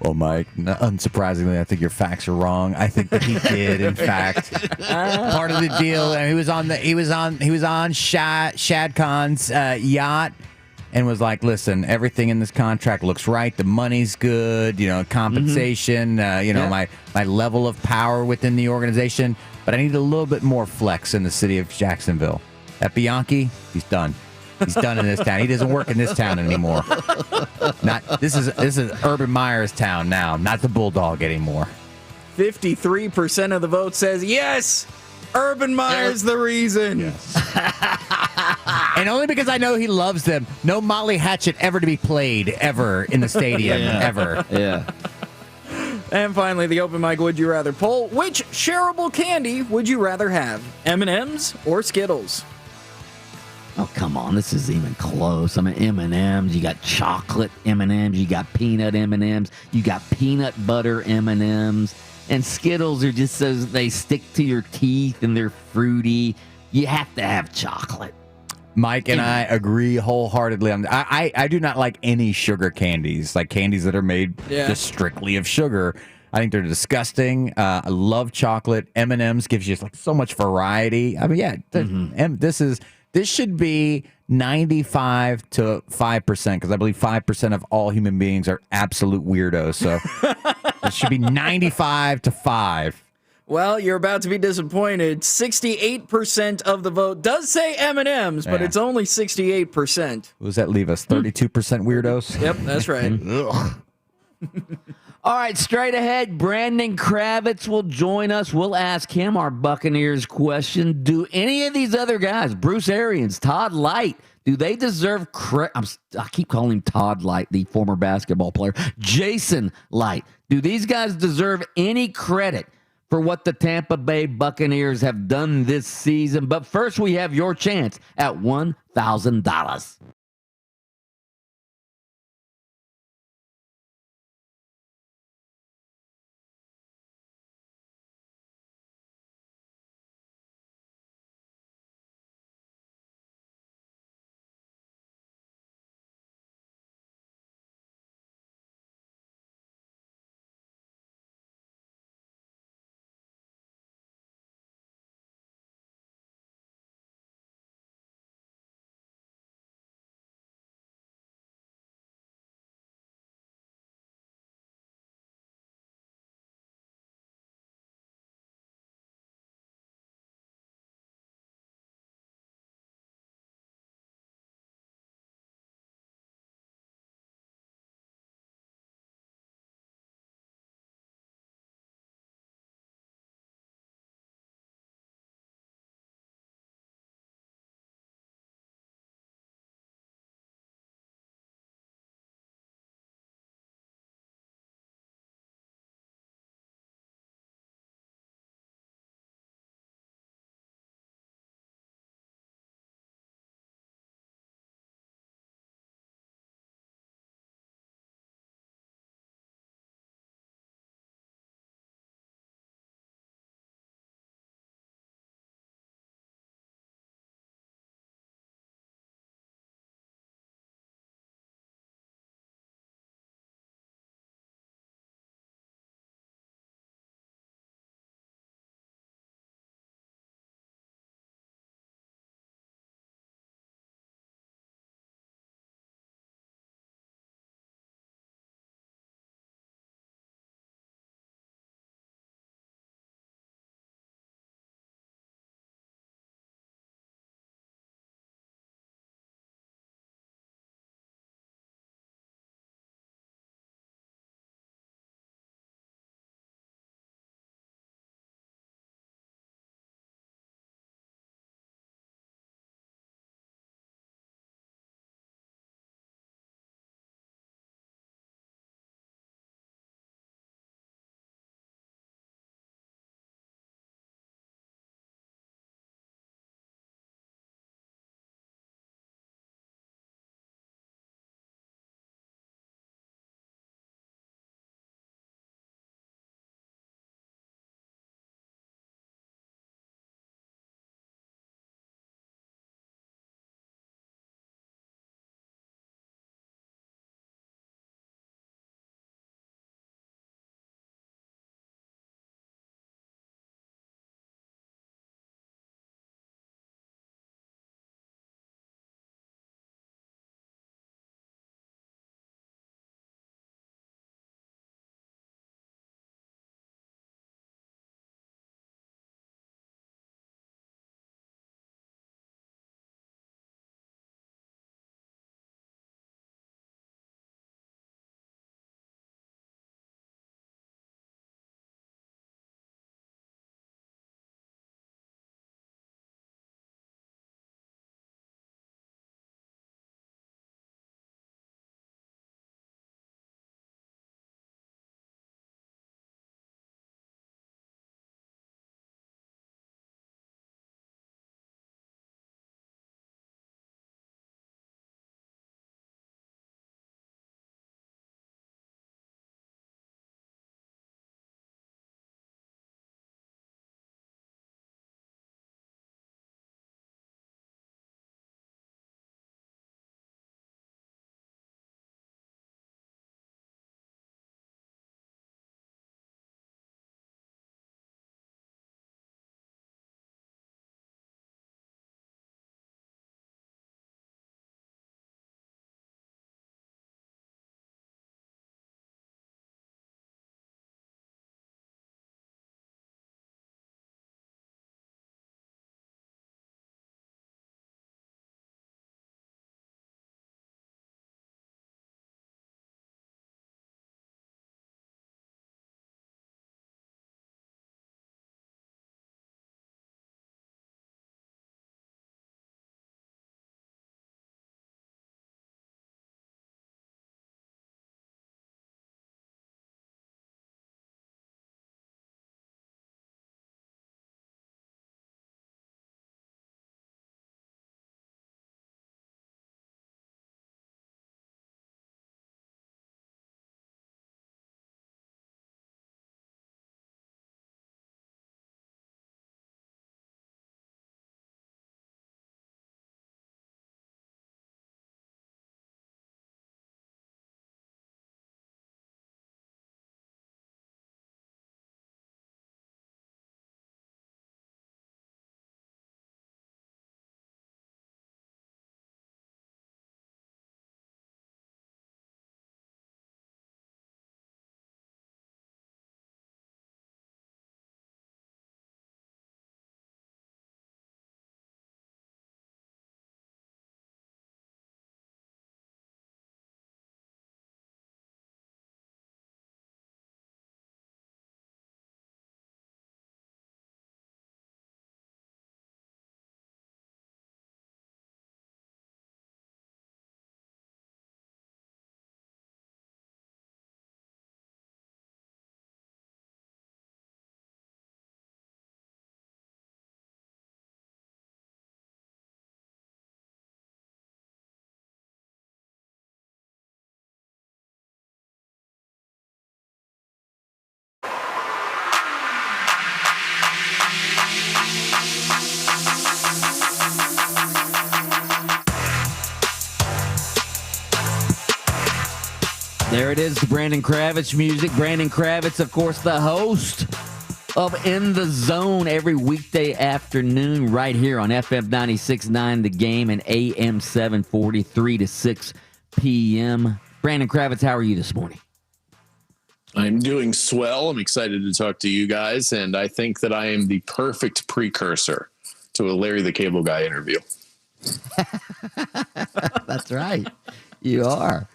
Well, Mike, unsurprisingly, I think your facts are wrong. I think that he did, in fact, part of the deal. And he was on Shad Khan's yacht, and was like, "Listen, everything in this contract looks right. The money's good. Compensation. My level of power within the organization. But I need a little bit more flex in the city of Jacksonville. At Bianchi, he's done." He's done in this town. He doesn't work in this town anymore. This is Urban Meyer's town now, not the Bulldog anymore. 53% of the vote says yes. Urban Meyer's the reason. Yes. And only because I know he loves them. No Molly Hatchet ever to be played ever in the stadium ever. Yeah. And finally, the open mic Would You Rather poll. Which shareable candy would you rather have? M&M's or Skittles? Oh, come on. This isn't even close. I mean, M&M's. You got chocolate M&M's. You got peanut M&M's. You got peanut butter M&M's. And Skittles are just so they stick to your teeth and they're fruity. You have to have chocolate. Mike and I agree wholeheartedly on that. I do not like any sugar candies, like candies that are made just strictly of sugar. I think they're disgusting. I love chocolate. M&M's gives you like so much variety. I mean, this should be 95 to 5% because I believe 5% of all human beings are absolute weirdos. So it should be 95 to 5. Well, you're about to be disappointed. 68% of the vote does say M&M's, but it's only 68%. What does that leave us? 32% weirdos? Yep, that's right. All right, straight ahead, Brandon Kravitz will join us. We'll ask him our Buccaneers question. Do any of these other guys, Bruce Arians, Todd Light, do they deserve credit? I keep calling him Todd Light, the former basketball player. Jason Light. Do these guys deserve any credit for what the Tampa Bay Buccaneers have done this season? But first, we have your chance at $1,000. There it is, the Brandon Kravitz music. Brandon Kravitz, of course, the host of In the Zone every weekday afternoon right here on FM 96.9 The Game and AM 740, 3 to 6 p.m. Brandon Kravitz, how are you this morning? I'm doing swell. I'm excited to talk to you guys, and I think that I am the perfect precursor to a Larry the Cable Guy interview. That's right. You are.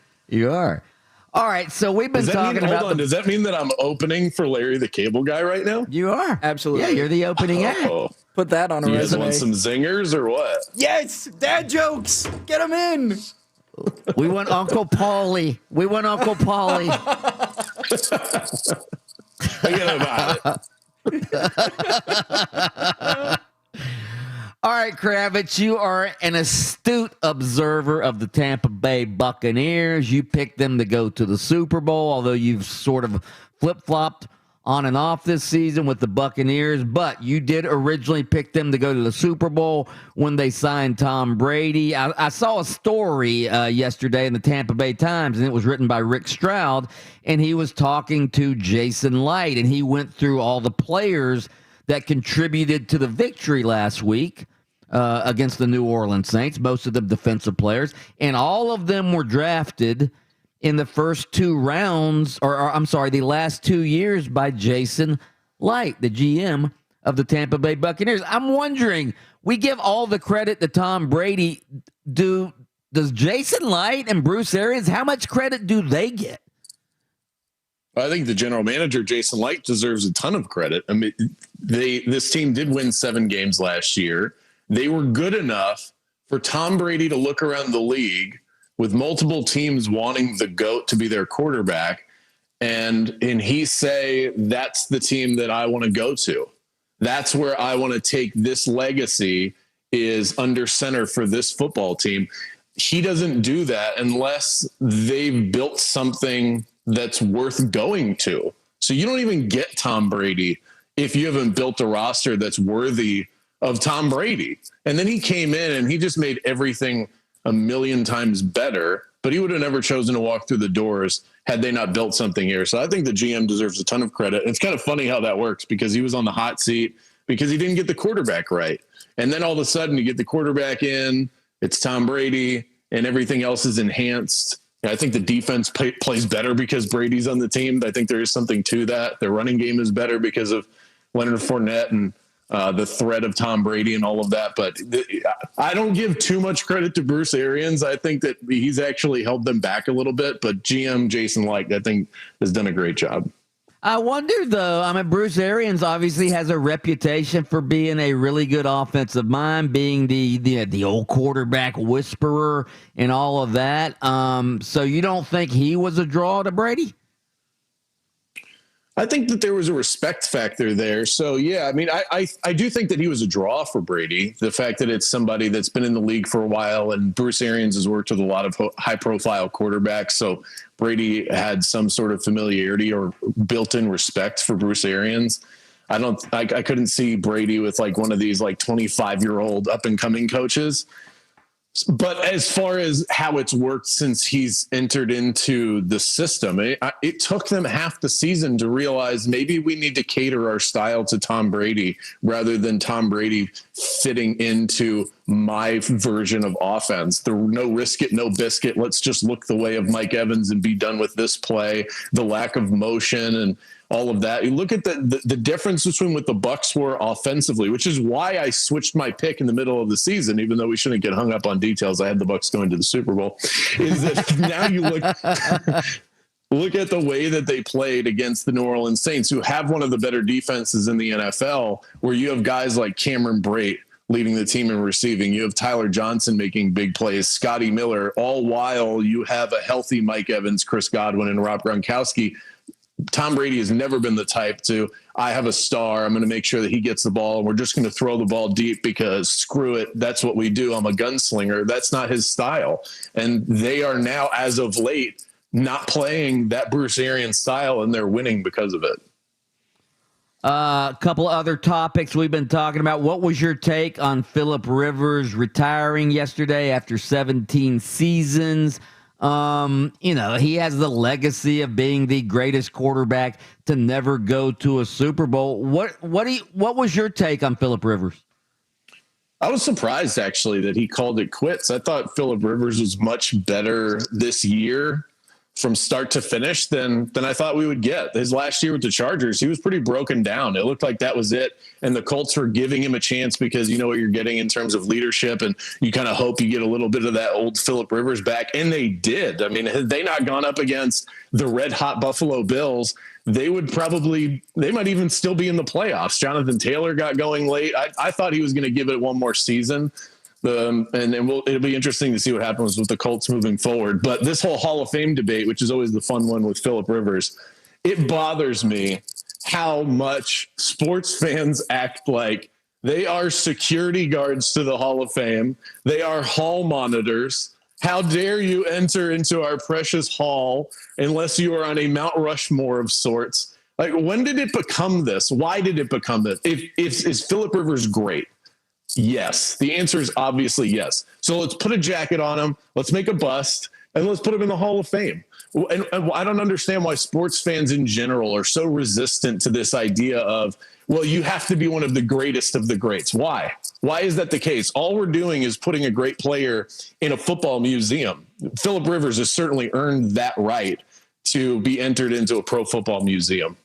All right, so we've been talking about... Does that mean that I'm opening for Larry the Cable Guy right now? You are. Absolutely. Yeah, you're the opening act. Put that on a you resume. You guys want some zingers or what? Yes! Dad jokes! Get them in! We want Uncle Paulie. Forget about it. All right, Kravitz, you are an astute observer of the Tampa Bay Buccaneers. You picked them to go to the Super Bowl, although you've sort of flip-flopped on and off this season with the Buccaneers, but you did originally pick them to go to the Super Bowl when they signed Tom Brady. I saw a story yesterday in the Tampa Bay Times, and it was written by Rick Stroud, and he was talking to Jason Light, and he went through all the players that contributed to the victory last week against the New Orleans Saints, most of them defensive players, and all of them were drafted in the first two rounds, the last 2 years by Jason Light, the GM of the Tampa Bay Buccaneers. I'm wondering, we give all the credit to Tom Brady. Does Jason Light and Bruce Arians, how much credit do they get? I think the general manager, Jason Light, deserves a ton of credit. I mean, this team did win 7 games last year. They were good enough for Tom Brady to look around the league with multiple teams wanting the GOAT to be their quarterback, and he say, that's the team that I want to go to. That's where I want to take this legacy, is under center for this football team. He doesn't do that unless they've built something that's worth going to. So you don't even get Tom Brady if you haven't built a roster that's worthy of Tom Brady. And then he came in and he just made everything a million times better, but he would have never chosen to walk through the doors had they not built something here. So I think the GM deserves a ton of credit. It's kind of funny how that works, because he was on the hot seat because he didn't get the quarterback right. And then all of a sudden you get the quarterback in, it's Tom Brady, and everything else is enhanced. I think the defense plays better because Brady's on the team. I think there is something to that. Their running game is better because of Leonard Fournette and the threat of Tom Brady and all of that. But I don't give too much credit to Bruce Arians. I think that he's actually held them back a little bit. But GM Jason Light, I think, has done a great job. I wonder, though, Bruce Arians obviously has a reputation for being a really good offensive mind, being the old quarterback whisperer and all of that. So you don't think he was a draw to Brady? I think that there was a respect factor there. So, yeah, I do think that he was a draw for Brady. The fact that it's somebody that's been in the league for a while, and Bruce Arians has worked with a lot of high-profile quarterbacks. So Brady had some sort of familiarity or built-in respect for Bruce Arians. I couldn't see Brady with like one of these like 25-year-old up-and-coming coaches. But as far as how it's worked since he's entered into the system, it took them half the season to realize maybe we need to cater our style to Tom Brady rather than Tom Brady fitting into my version of offense. The no risk it, no biscuit. Let's just look the way of Mike Evans and be done with this play. The lack of motion and all of that. You look at the difference between what the Bucs were offensively, which is why I switched my pick in the middle of the season, even though we shouldn't get hung up on details. I had the Bucs going to the Super Bowl. Is that now you look at the way that they played against the New Orleans Saints, who have one of the better defenses in the NFL, where you have guys like Cameron Brate leading the team in receiving. You have Tyler Johnson making big plays, Scotty Miller, all while you have a healthy Mike Evans, Chris Godwin, and Rob Gronkowski. Tom Brady has never been the type to, I have a star, I'm going to make sure that he gets the ball, and we're just going to throw the ball deep because screw it, that's what we do. I'm a gunslinger. That's not his style. And they are now, as of late, not playing that Bruce Arians style, and they're winning because of it. A couple other topics we've been talking about. What was your take on Phillip Rivers retiring yesterday after 17 seasons? He has the legacy of being the greatest quarterback to never go to a Super Bowl. What was your take on Phillip Rivers? I was surprised, actually, that he called it quits. I thought Phillip Rivers was much better this year from start to finish than I thought we would get. His last year with the Chargers, he was pretty broken down. It looked like that was it. And the Colts were giving him a chance because you know what you're getting in terms of leadership, and you kind of hope you get a little bit of that old Phillip Rivers back. And they did. I mean, had they not gone up against the red hot Buffalo Bills, they might even still be in the playoffs. Jonathan Taylor got going late. I thought he was going to give it one more season. It'll be interesting to see what happens with the Colts moving forward. But this whole Hall of Fame debate, which is always the fun one with Phillip Rivers, it bothers me how much sports fans act like they are security guards to the Hall of Fame. They are hall monitors. How dare you enter into our precious hall unless you are on a Mount Rushmore of sorts? Like, when did it become this? Why did it become this? Is Phillip Rivers great? Yes. The answer is obviously yes. So let's put a jacket on him. Let's make a bust, and let's put him in the Hall of Fame. And I don't understand why sports fans in general are so resistant to this idea of, well, you have to be one of the greatest of the greats. Why? Why is that the case? All we're doing is putting a great player in a football museum. Phillip Rivers has certainly earned that right to be entered into a pro football museum.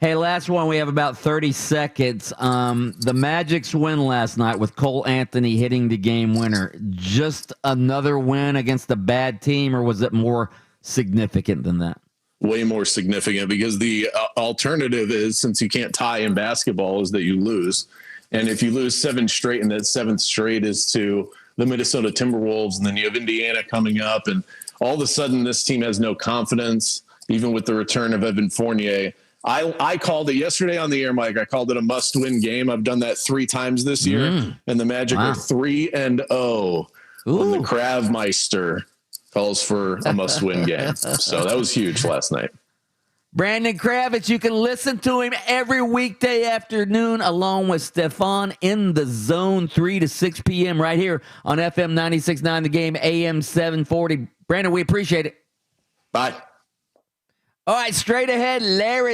Hey, last one. We have about 30 seconds. The Magic's win last night with Cole Anthony hitting the game winner. Just another win against a bad team, or was it more significant than that? Way more significant, because the alternative is, since you can't tie in basketball, is that you lose. And if you lose 7 straight, and that 7th straight is to the Minnesota Timberwolves, and then you have Indiana coming up, and all of a sudden this team has no confidence, even with the return of Evan Fournier. I called it yesterday on the air, Mike. I called it a must-win game. I've done that 3 times this year, and the Magic are 3-0 when the Kravmeister calls for a must-win game. So that was huge last night. Brandon Kravitz, you can listen to him every weekday afternoon along with Stefan in the Zone, 3 to 6 p.m. right here on FM 96.9 The Game, AM 740. Brandon, we appreciate it. Bye. All right, straight ahead, Larry.